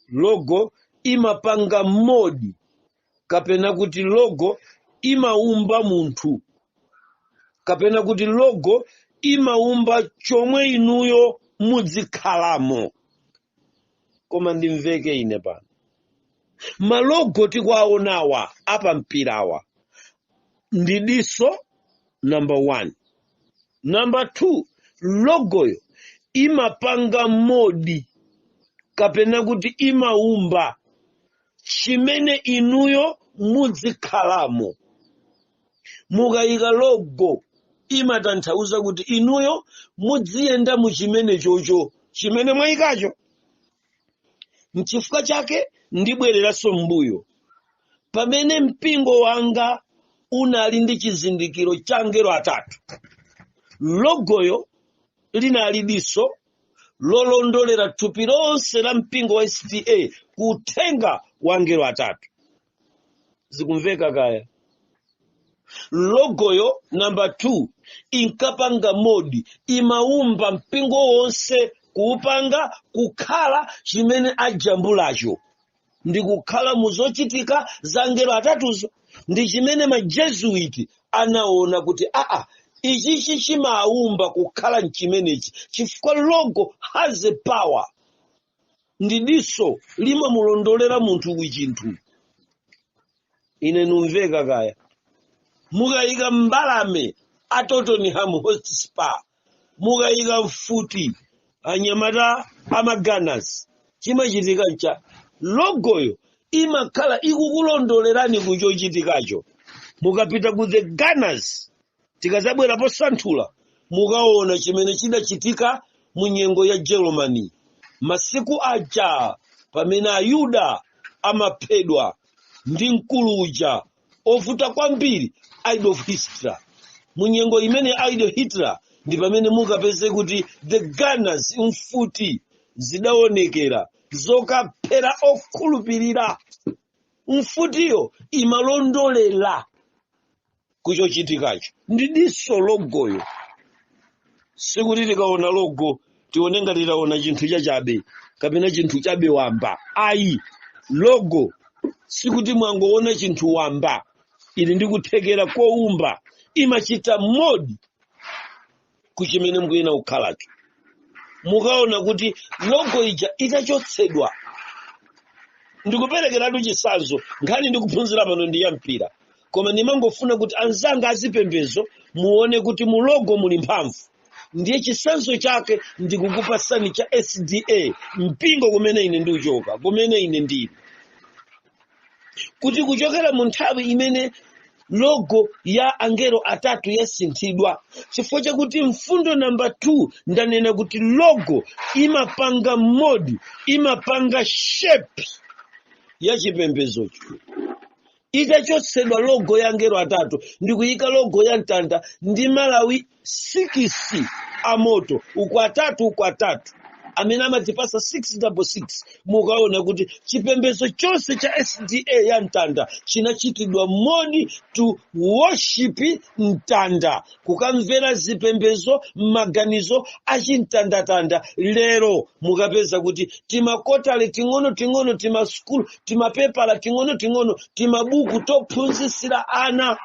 Logo imapanga modi, kapena kuti logo imaumba munthu, kapena kuti logo imaumba chomwe inuyo muzikhalamo. Koma ndimveke ine pano, malogo tikwaonawa apa mpirawa ndi diso number 1. Number 2, logoyo imapanga modi, kapena kuti imaumba chimene inuyo muzikhalamo. Mukayika logo imatanthauza kuti inuyo muziyenda mu chimene chocho chimene mwayikacho. N'chifukwa chake ndibwereranso mbuyo pamene mpingo wanga unali ndi chizindikiro cha angelo atatu. Logoyo linali diso lolondolera thupi lonse la mpingo wa SDA kutenga wa angelo atatu. Zikumveka kaya? Logoyo number 2 inkapanga modi, imaumba mpingo wonse kuupanga kukhala chimene ajambulacho, ndi kukhala muzochitika za angelo atatuzo. Ndi chimene ma Jesuit anaona kuti ichi chimaumba kukhala mchimenechi chifukwa logo has a power. Ndi diso limamulondolera munthu kuchinthu. Ine numveka kaya? Mukayika mbalame a Tottenham Hotspur, mukayika mfuti anyamata amaganas, chimachitika ncha. Logoyo imakhala ikukulondolerani kuchochitikacho. Mukapita ku the Gunners, tikazabwera posanthula, mukaona chimene chidachitika mu nyengo ya Germany masiku aja pamene Ayuda amaphedwa ndi mkulu uja ovuta kwambiri Adolf Hitler. Mu nyengo imene Adolf Hitler ndi pamene mukapeze kuti the Gunners mfuti zidaonekera zokaphera okhulupirira. Mfutiyo imalondolera kuchochitikacho. Ndi diso logoyo. Sikuti tikaona logo tione ngati titaona chinthu chachabe kapena chinthu chabe wamba. Ayi, logo sikuti mwangoona chinthu wamba. Ili ndikuthekera koumba, imachita modi kuchimene mukuyena kukhalacho. Mukaona kuti logo ija itachotsedwa. Ndikuperekeratu chisanzo, nkhani ndikuphunzira pano ndi ya mpira. Koma ndimangofuna kuti anzanga azipembezo muone kuti mu logo muli mphamvu. Ndiye chisanzo chake ndikukupasani cha SDA, mpingo kumene ine ndiuchoka, kumene ine ndili. Kuti kuchokera mu nthawi imene logo ya angelo atatu yasinthidwa. Chifukwa chakuti mfundo namba 2 ndanena kuti logo imapanga modi, imapanga shape ya chipembezocho. Itachotsedwa logo ya angelo atatu ndikuyika logo ya mtanda ndi malawi 6 amoto, uku atatu amene amatipasa 666. Mukaona kuti chipembezo chonse cha SDA ya mtanda chinachitidwa modi to worship mtanda, kukamvera zipembezo maganizo achimtandatanda. Lero mukapeza kuti timakotale ting'ono, timaskulu, timapepala ting'ono, timabuku tophunzitsira ana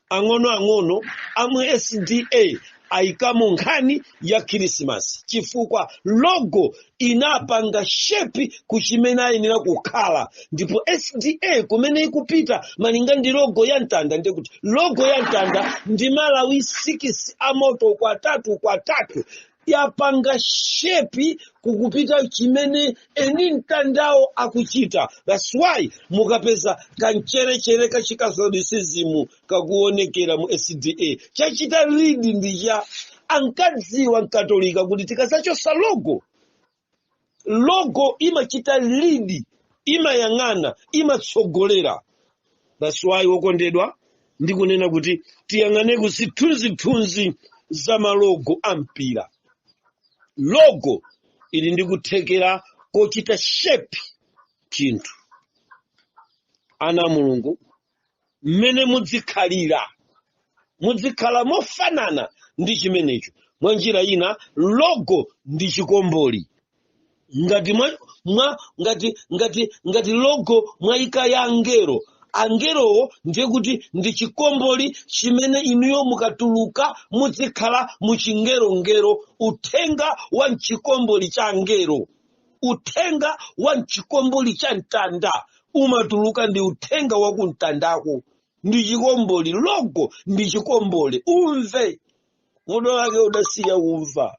ang'ono amwe SDA ayikamo nkhani ya Christmas, chifukwa logo inapanga shepi kuchimene ayenera kukhala. Ndipo SDA kumene ikupita malinga ndi logo ya mtanda, ndikuti logo ya mtanda ndi malawi 6 amoto kwa atatu yapanga shepi kukupita chimene eni mtandawo akuchita. That's why mukapeza kancherechere kachikatholicizimu kakuonekera mu SDA chachita lead ndija ankadziwa mkatolika kuti tikasachosa logo imachita lead, imayang'ana, imatsogolera. That's why wokondedwa ndikunena kuti tiyang'ane kusithunzithunzi za malogo ampira. Logo ili ndikuthekera kochita shape chinthu. Ana Mulungu mmene muzikhala mofanana ndi chimenecho. Mwa njira ina logo ndi chikomboli. Ngati logo mwaika ya angelowo ndiye kuti ndi chikomboli chimene inuyo mukatuluka muzikhala muchingero. Uthenga wa mchikomboli cha angelo, uthenga wa mchikomboli cha mtanda umatuluka ndi uthenga wa kumtandako. Ndi chikomboli, logo ndi chikomboli. Umve mudo wake udasiya kumva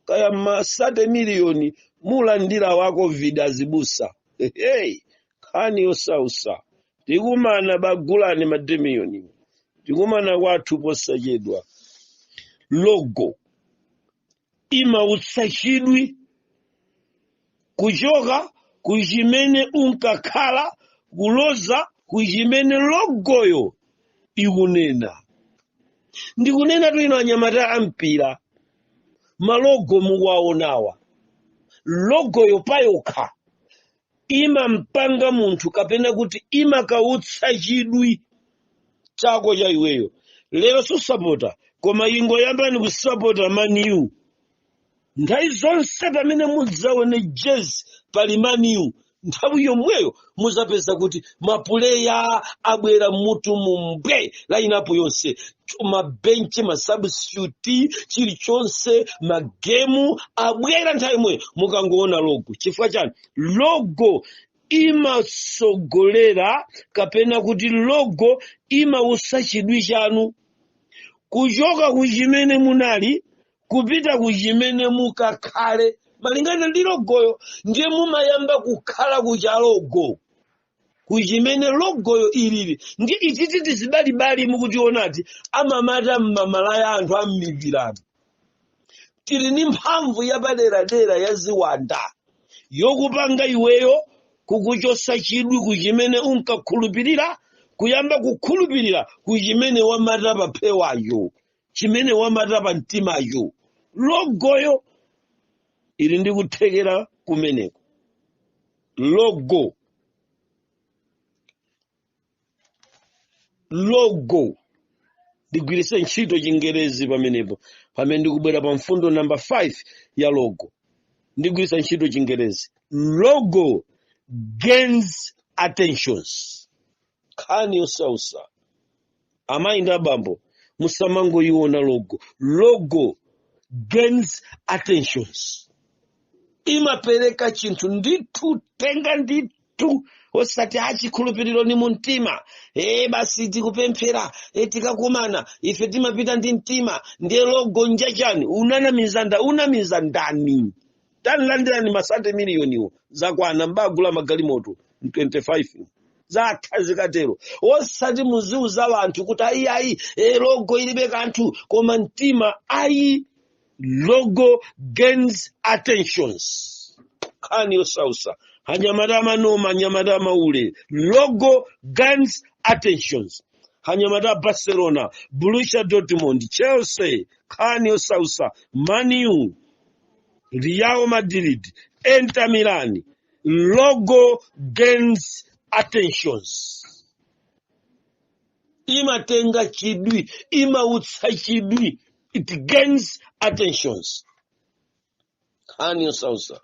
kaya masate miliyoni mulandira wako vida zibusa. Hey, khani yosausa tikumana bagulani mademiyoni, tikumana kwathu posachedwa. Logo imausachidwi kuchoka kuchimene unkakhala kuloza kuchimene logoyo ikunena. Ndikunena tu ino anyamata ampira malogo muwaonawa, logoyo payokha imampanga munthu kapena kuti imakautsa chidwi chako cha iweyo. Lero susapota koma ingoyamba ni kusapota Man U. Nthawi zonse pamene mudzaone jezi pali Man U, nthawi yomweyo muzapeza kuti mapuleya abwera mutu mumbwe lainapo yonse, mabenchi, masubstitute, chilichonse, magemu abwera nthawi yomweyo mukangoona logo. Chifukwa chani? Logo imasogolera kapena kuti logo imausa chidwi chanu kuchoka kuchimene munali kupita kuchimene mukakhale. Malingana ndi logoyo ndiye mumayamba kukhala kucha logo kuchimene logoyo ilili. Ndi ititi tizibalibali mukutionati amamata mmamalaya anthu ammipirano. Tili ni mphamvu yapaderadera ya ziwanda yokupanga iweyo kukuchosa chidwi kuchimene unkakhulupirira, kuyamba kukhulupirira kuchimene wamata pa phewayo, chimene wamata pa mtimayo. Logoyo ili ndi kuthekera kumeneko. Logo ndigwiritse ntchito Chingerezi pamenepo pamene ndikubwera pa mfundo namba 5 ya logo. Ndigwiritsa ntchito Chingerezi. Logo gains attentions. Khani yosausa amayi ndi abambo musamangoyiona logo. Logo gains attentions. Imapereka chinthu ndithu, tenga ndithu, osati achikhulupiriro ni mumtima. Basi tikupemphera, tikakumana ife timapita ndi mtima. Ndiye logo njachani? Unamiza ndani? Tanlandirani masate miliyoniwo zakwana mbagula magalimoto 25. zatha zikatero. Osati muziuza wanthu kuti ayi logo ilibe kanthu koma mtima ayi. Logo gains attentions. Kani osausa. Hanyamata manoma, hanyamata maule. Logo gains attentions. Hanyamata Barcelona, Borussia Dortmund, Chelsea, kani osausa, Man U, Real Madrid, Inter Milan. Logo gains attentions. Imatenga chidwi, imautsa chidwi. It gains attentions. Kani osausa.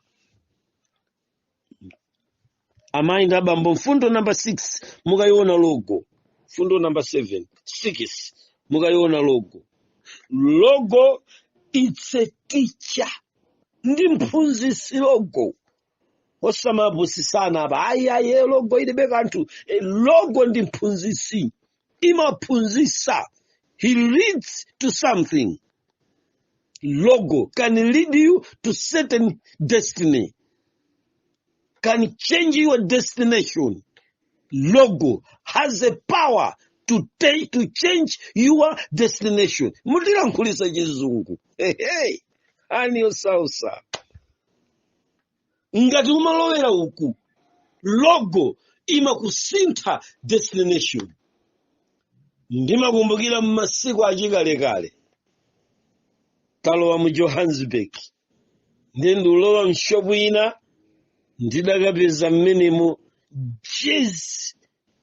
Amainda bambo mfundo number 6 mukaiona logo. Fundo number 6 mukaiona logo. Logo it's a teacher. Ndi mphunzisi logo. Osamabusisana aba ayi logo ilibe kanthu. Logo ndi mphunzisi. Imaphunzisa. He leads to something. Logo can lead you to certain destiny. Can change your destination. Logo has a power to change your destination. Mutilankhulisa chizungu. Hey. Ani osausa. Ngati umalowera uku. Logo imakusintha destination. Ndimakumbukira mmasiku achikalekale. Talowa mu Johannesburg. Ndendulowa mshopu ina. Ndidakapeza mmenemo jezi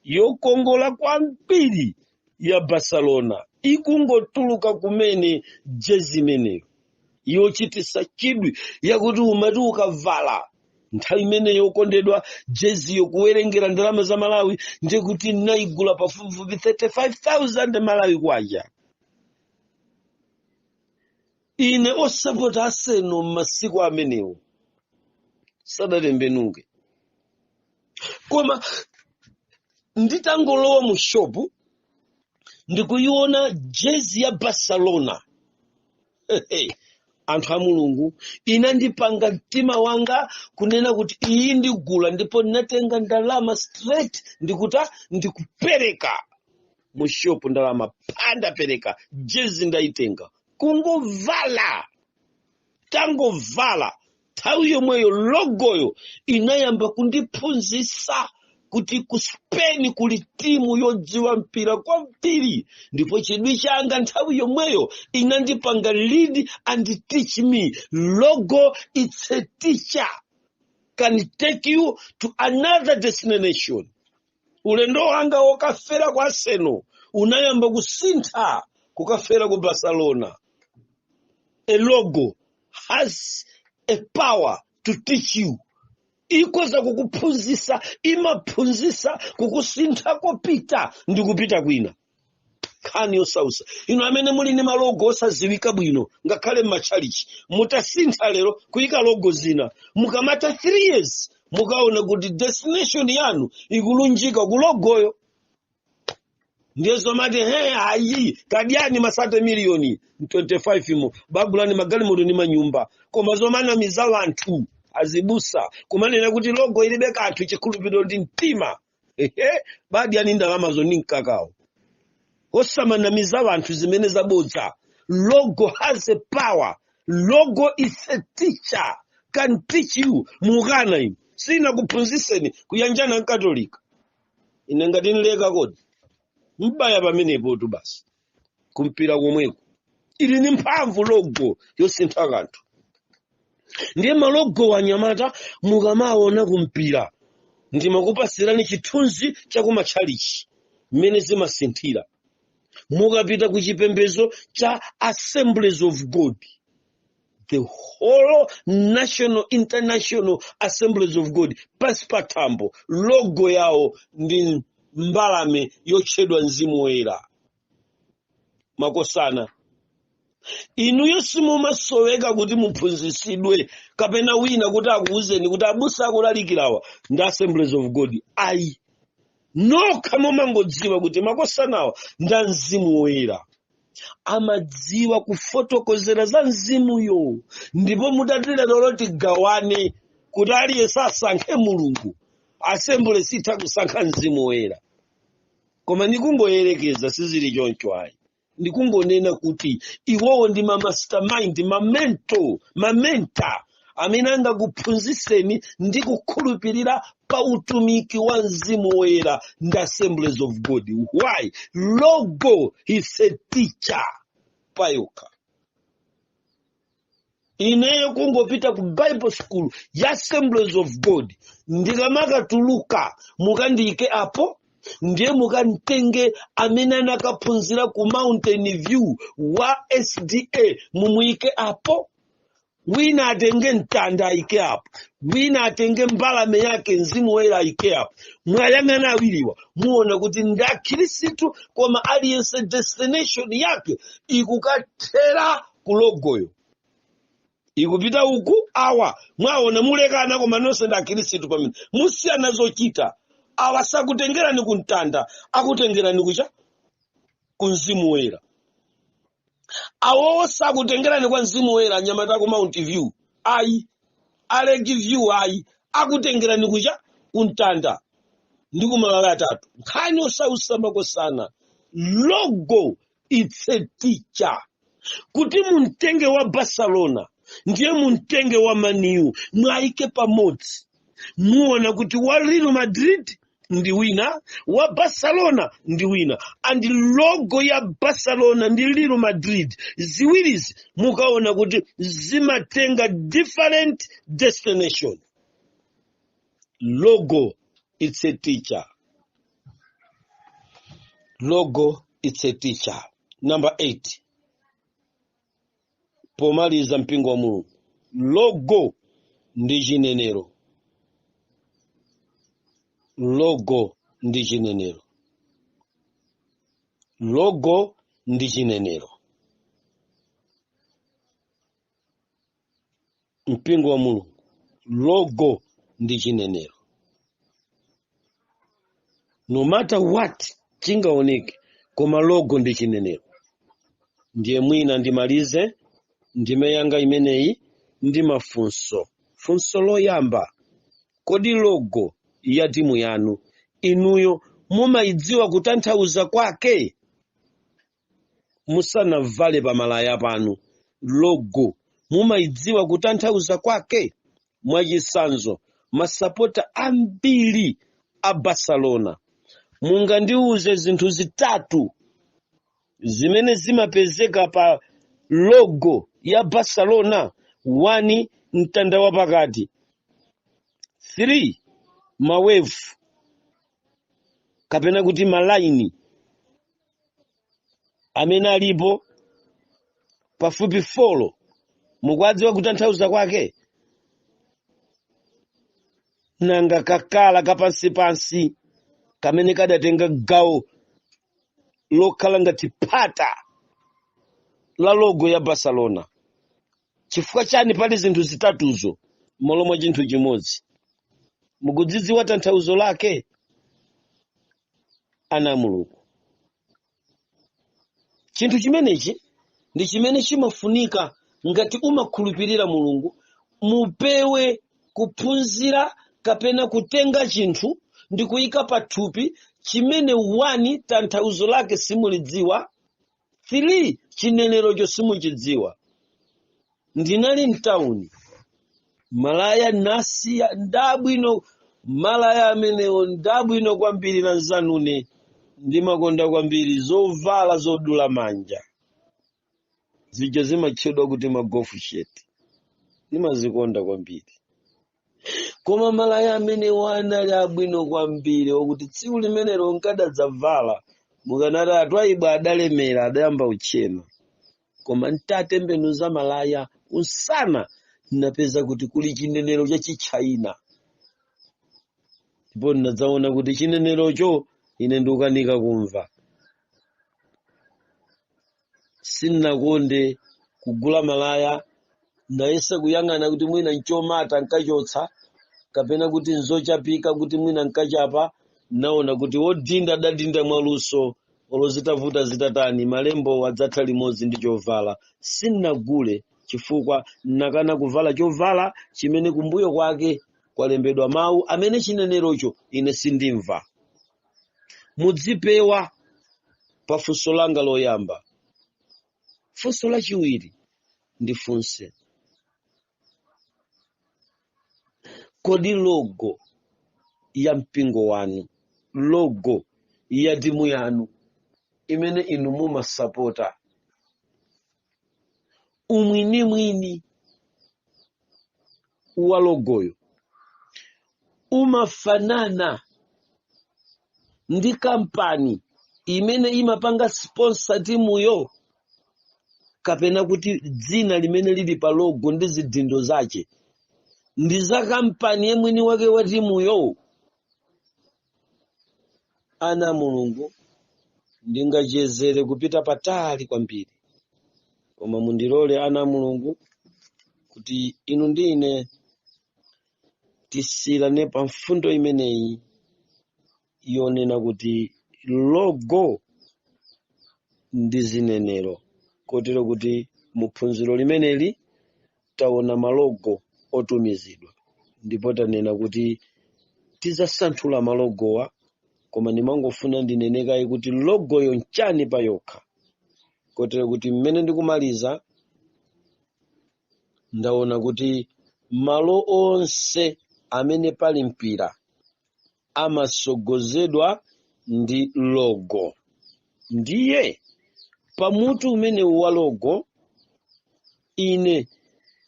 yokongola kwambiri ya Barcelona. Ikungotuluka kumene jezi imeneyo. Yochitisa chidwi yakuti umati ukavala. Nthawi imene yokondedwa jezi yokuwerengera ndalama za Malawi ndikuti naigula pafupifupi 35,000 Malawi kwacha. Ine osapota Arsenal masiku amenewo. Sadatembenuke. Koma nditangolowa mu shopu ndikuiona jezi ya Barcelona. Anthu a Mulungu inandipanga mtima wanga kunena kuti iyi ndigula ndipo ndinatenga ndalama straight ndikupereka mu shopu ndalama panda pereka jezi ndaitenga kungovala tangovala nthawi yomweyo logoyo inayamba kundiphunzisa kuti ku Spain kuli timu yodziwa mpira kwambiri ndipo chidwi changa nthawi yomweyo inandipanga lead and teach me. Logo it's a teacher, can take you to another destination. Ulendo wanga wokafera kwa Arsenal unayamba kusintha kukafera ku Barcelona. A logo has a power to teach you. Ikoza kukuphunzisa, imaphunzisa kukusintha kopita ndikupita kwina. Kani osausa. Ino amene muli ni malogo osaziwika bwino ngakhale m'machalichi. Mutasintha lero kuyika logo zina. Mukamata 3 years mukaona kuti destination yanu ikulunjika ku logoyo. Ndiyezo mati ayi kadiani masate milioni 25 mo babulani magali modo ni manyumba koma zomana mizawa anthu azibusa kumanena kuti logo ilibe kanthu chikhulupiriro ndi mtima badi yani ndalama zoni nkakao osamana mizawa anthu zimene zabodza. Logo has a power. Logo is a teacher, can teach you. Mugana ino sina kuphunziseni kuyanjana nkatolika ine ngati nileka kodi mbaya pamenepo tu basi kumpira komweko ili ni mphamvu logo yosintha kanthu. Ndiye malogo wanyamata mukamaona kumpira ndimakupasirani chithunzi chakumachalichi mmene zimasinthira. Mukapita ku chipembedzo cha Assemblies of God, the whole national international Assemblies of God, paspatambo logo yao ndi mbalame yotchedwa mzimu woyera. Makosana inuyo simumasoweka kuti muphunzisidwe kapena wina kuti akuuzeni kuti abusa akulalikirawa ndi Assemblies of God. Ayi nokha mumangodziwa kuti makosanawa nda mzimu woyera. Amadziwa kufotokozera za mzimuyo ndipo mudatira loloti gawane kuti aliyense asankhe Mulungu Assembly sitha kusankha mzimu woyera. Koma ndikungoyerekeza sizili choncho ayi. Ndikungonena kuti iwowo ndi mastermind, mamenta amene angakuphunzitseni ndi kukhulupirira pa utumiki wa mzimu woyera ndi Assemblies of God. Why? Logo is a teacher payokha. Ineyo kungopita ku Bible school ya Assemblies of God. Ndikamakatuluka mukandiyike apo, ndiye mukantenge amene anakaphunzira ku Mountain View wa SDA mumuyike apo. Wina atenge mtanda ayike apo, wina atenge mbalame yake mzimu woyera ayike apo. Mwayang'ana awiriwa muona kuti ndi akhristu koma aliyense destination yake ikukathera ku logoyo. Ikupita uku awa mwaona mulekana koma nonse ndi akhristu pamene musiyana zochita. Awa sakutengerani ku mtanda, akutengerani kucha ku mzimu woyera. Awo sakutengerani kwa mzimu woyera Nyamata ku Mount View ayi, Lake View ayi, akutengerani kucha ku mtanda ndi ku Malala Atatu. Nkhani osausamba sana. Logo it's a teacher. Kuti mumtenge wa Barcelona ndiye mumtenge wa Man U mwaike pamodzi, muona kuti wa Real Madrid ndi wina, wa Barcelona ndi wina, and logo ya Barcelona ndi Real Madrid ziwirizi mukaona kuti zimatenga different destination. Logo it's a teacher. Logo it's a teacher. Number 8. Pomaliza mpingo wa Mulungu. Logo ndi chinenero. Logo ndi chinenero. Logo ndi chinenero. Mpingo wa Mulungu. Logo ndi chinenero. No matter what chingaoneke, koma logo ndi chinenero. Ndiye mwina ndimalize ndime yanga imeneyi ndi mafunso. Funso loyamba, kodi logo ya timu yanu inuyo mumayidziwa kutanthauza kwake? Musanavale pa malaya panu, logo mumayidziwa kutanthauza kwake? Mwachisanzo, masapota ambiri a Barcelona mungandiuze zinthu zitatu zimene zimapezeka pa logo ya Barcelona. 1, mtanda wa pakati. 3, mawevu kapena kuti malaini amene alipo pafupi 4. Mukudziwa kutanthauza kwake? Nanga kakala kapansi kamene kadatenga gawo lokhala ngati phata la logo ya Barcelona. Chifukwa chani pali zinthu zitatuzo malo mwa chinthu chimodzi? Mukudziwa tanthauzo lake? Ana Mulungu, chinthu chimenechi ndi chimene chimafunika ngati umakhulupirira Mulungu, mupewe kuphunzira kapena kutenga chinthu ndi kuyika pathupi chimene 1, tanthauzo lake simulidziwa. 3, chinenerocho simuchidziwa. Ndinali mtauni, malaya nasiya ndabwino, malaya amenewo ndabwino kwambiri na nzanune ndimakonda kwambiri zovala zodula manja. Zija zimatchedwa kuti magofu shirt. Ndimazikonda kwambiri. Koma malaya amenewo anali abwino kwambiri okuti tsiku limenelo nkadadzavala mukanati atwaibwa adalemera adayamba uchena. Koma ntatembenuza malaya usana napeza kuti kuli chinenero cha Chichina. Ndipo ndadzaona kuti chinenerocho ine ndikukanika kumva. Sinakonde kugula malaya, ndayesa kuyang'ana kuti mwina nchomata nkachotsa kapena kuti nzochapika kuti mwina nkachapa. Naona kuti wodinda dadinda mwaluso olozitavuta zitatani malembo wadzatha limodzi ndi chovala. Sinagule chifukwa nakana kuvala chovala chimene kumbuyo kwake kwalembedwa mawu amene chinenerocho ine sindimva. Mudzipewa pa funso langa loyamba. Funso lachiwiri ndifunse, kodi logo ya mpingo wanu, logo ya timu yanu imene inu mumasapota, umwinimwini wa logoyo umafanana ndi kampani imene imapanga sponsor timuyo, kapena kuti dzina limene lili pa logo ndi zidindo zache ndi za kampani yemwini wake wa timuyo? Ana Mulungu, ndingachezere kupita patali kwambiri, koma mundilole ana Mulungu kuti inu ndi ine tisirane pa mfundo imeneyi yonena kuti logo ndi zinenero, kotero kuti muphunziro limeneli taona malogo otumizidwa, ndipo tanena kuti tizasanthula malogowa, koma ndimangofuna ndinenekayi kuti logoyo nchani pa yokha, kotero kuti mmene ndikumaliza ndaona kuti malo onse amene pali mpira amasogozedwa ndi logo. Ndiye pamutu umene wa logo ine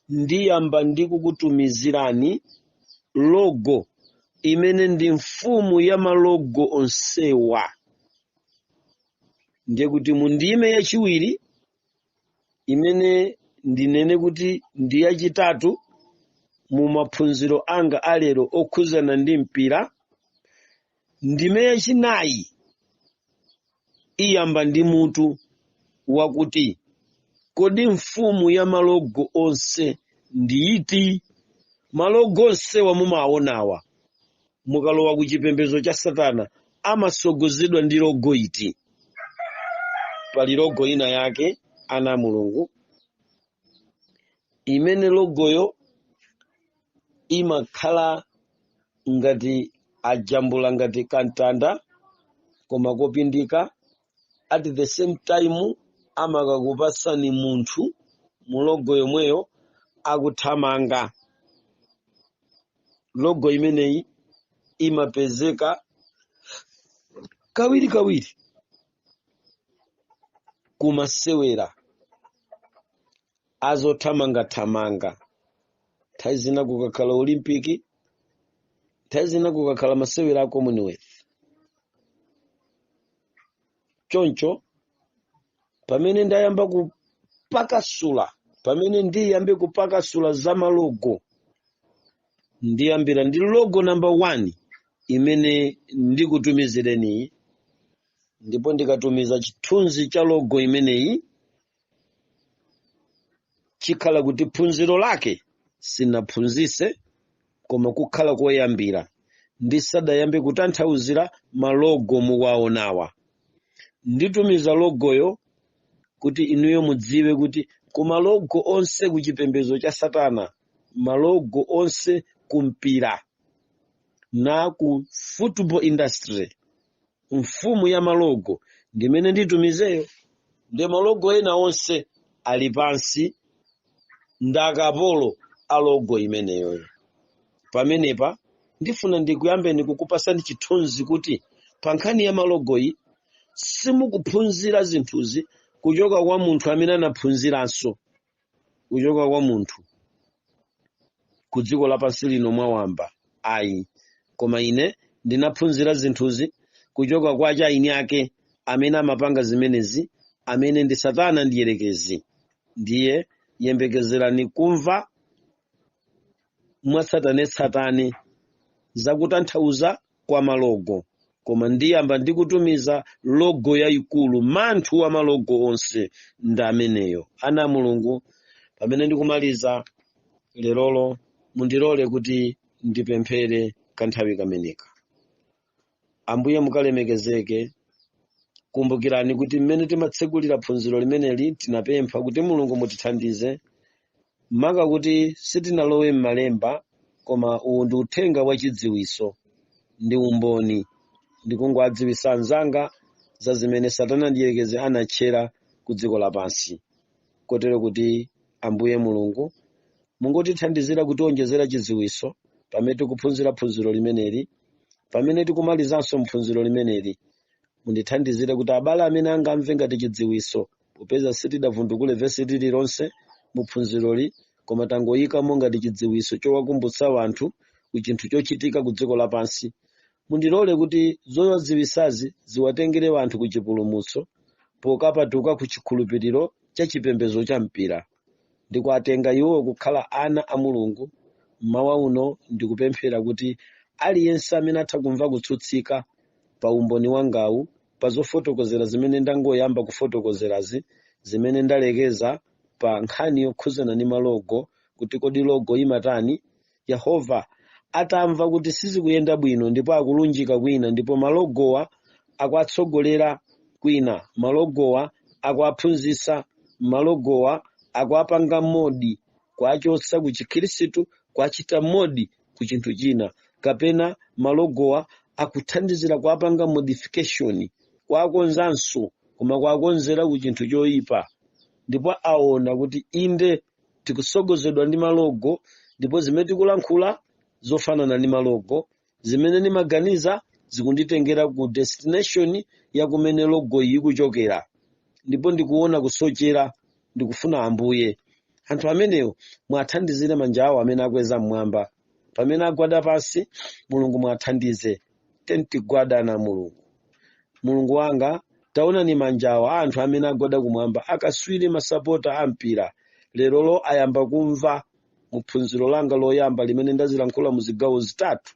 ndiyamba ndikukutumizirani logo imene ndi mfumu ya malogo onsewa. Ndiye kuti mundime yachiwiri imene ndinene kuti ndi yachitatu mu maphunziro anga alero okhuzana ndi mpira, ndime yachinayi iyamba ndi mutu wakuti kodi mfumu ya malogo onse ndi iti? Malogo onse mumawaonawa mukalowa ku chipembedzo cha Satana amasogozedwa ndi logo iti? Pali logo ina yake ana Mulungu imene logoyo imakhala ngati ajambula ngati kantanda koma kopindika, at the same time amakakupasani munthu mu logo yomweyo akuthamanga. Logo imeneyi imapezeka kawiri kumasewera azothamanga, nthawi zina kukakhala Olimpiki, nthawi zina kukakhala masewera a Commonwealth. Choncho pamene ndiyambe kupakasula za malogo, ndiyambira ndi logo number 1 imene ndikutumizireni, ndipo ndikatumiza chithunzi cha logo imeneyi chikhala kuti phunziro lake sinaphunzise, koma kukhala koyambira ndisadayambe kutanthauzira malogo muwaonawa. Nditumiza logoyo kuti inuyo mudziwe kuti ku malogo onse ku chipembedzo cha Satana, malogo onse kumpira na ku football industry, mfumu ya malogo ndimene nditumizeyo. Ndi malogo ena onse ali pansi ndakapolo a logo imeneyo. Pamenepa ndifuna ndikuyambe ndikukupasani chithunzi kuti pa nkhani ya malogo iyi simukuphunzira zinthuzi kuchoka kwa munthu amene anaphunziranso kuchoka kwa munthu ku dziko lapansi lino mwawamba ayi, koma ine ndinaphunzira zinthuzi kuchoka kwa achaini ake amene amapanga zimenezi, amene ndi Satana ndiyerekezi. Ndiye yembekezerani kumva mwatsatanetsatane zakutanthauza kwa malogo, koma ndiyamba ndikutumiza logo yayikulu, manthu wa malogo onse ndi ameneyo. Ana Mulungu, pamene ndikumaliza lerolo mundilole kuti ndipemphere kanthawi kameneka. Ambuye mukalemekezeke. Kumbukirani kuti mmene timatsegulira phunziro limeneli tinapempha kuti Mulungu mutithandize, maka kuti sitinalowe m'malemba koma uwu ndi uthenga wa chidziwiso ndi umboni ndikungowadziwisa anzanga za zimene Satana ndi Mdierekezi anatchera ku dziko lapansi. Kotero kuti Ambuye Mulungu mungotithandizira kutiwonjezera chidziwiso pamene tikuphunzira phunziro limeneli, pamene tikumalizanso mphunziro limeneli. Mundithandizire kuti abale amene angamve ngati chidziwiso, popeza sitidavundukule vesi lililonse mu phunziroli, koma tangoyikamo ngati chidziwiso chowakumbutsa wanthu ku chinthu chochitika ku dziko lapansi. Mundilole kuti zowadziwisazi ziwatengere wanthu ku chipulumutso pokapatuka ku chikhulupiriro cha chipembedzo cha mpira, ndikuwatenga iwo kukhala ana a Mulungu. Mmawa uno ndikupemphera kuti aliyense amene atha kumva kutsutsika pa umboni wangawu, pa zofotokozera zimene ndangoyamba kufotokozerazi, zimene ndalekeza pa nkhani yokhuzana ndi malogo, kuti kodi logo imatani. Yehova atamva kuti sizikuyenda bwino ndipo akulunjika kwina, ndipo malogowa akwatsogolera kwina, malogowa akwaphunzitsa, malogowa akwapanga modi kwachotsa ku chikhristu kwachita modi ku chinthu china, kapena malogowa akuthandizira kwapanga modification kwakonzanso koma kwakonzera ku chinthu choyipa. Ndipo aona kuti inde tikusogozedwa ndi malogo, ndipo zimene tikulankhula zofanana ndi malogo, zimene ndimaganiza zikunditengera ku destination ya kumene logo iyi ikuchokera. Ndipo ndikuona kusochera, ndikufuna Ambuye anthu amenewo mwathandizire manja awo amene akweza mmwamba, pamene agwada pansi Mulungu mwathandize. Tentigwada na Mulungu. Mulungu wanga, taona ni manja awo anthu amene agwada kumwamba, akaswiri masapota ampira. Lerolo ayamba kumva mu phunziro langa loyamba limene ndazilankhula mu zigawo zitatu,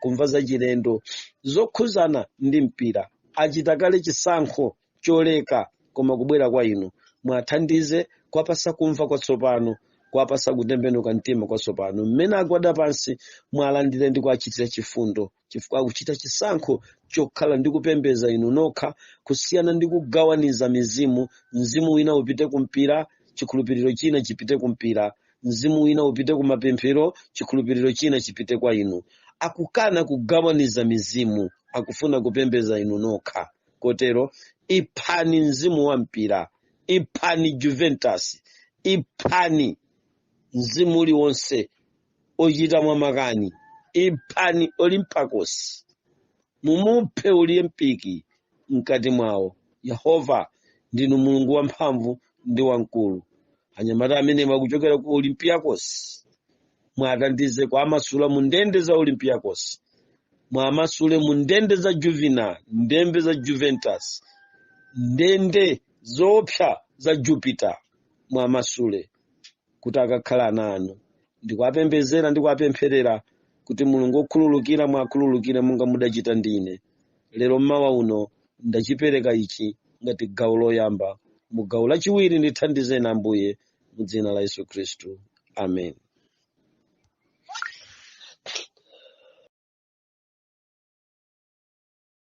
kumva za chilendo zokhuzana ndi mpira. Achita kale chisankho choleka koma kubwera kwa inu. Mwathandize kwapasa kumva kwatsopano, kwapasa kutembenuka mtima kwatsopano. Mmene agwada pansi mwalandire ndi kuachitira chifundo, chifukwa akuchita chisankho chokhala ndi kupembeza inu nokha, kusiyana ndi kugawaniza mizimu. Mzimu wina upite kumpira, chikhulupiriro china chipite kumpira. Mzimu wina upite kumapemphero, chikhulupiriro china chipite kwa inu. Akukana kugawaniza mizimu, akufuna kupembeza inu nokha. Kotero iphani mzimu wa mpira, iphani Juventus, iphani mzimu uliwonse ochita mwamakani, iphani Olympiacos, mumuphe Olimpiki mkati mwawo. Yehova ndinu Mulungu wamphamvu ndi wamkulu. Anyamata amene mwakuchokera ku Olympiacos mwathandize kwamasula mu ndende za Olympiacos, mwamasule mu ndende za Juvenal, ndembe za Juventus, ndende zoopsa za Jupiter, mwamasule kuti akakhala ana anu. Ndikuwapembezera ndi kuwapempherera kuti Mulungu okhululukira mwakhululukire monga mudachita ndine. Lero mmawa uno ndachipereka ichi ngati gawo loyamba. Mu gawo lachiwiri ndithandizeni Ambuye mu dzina la Yesu Khristu. Amen.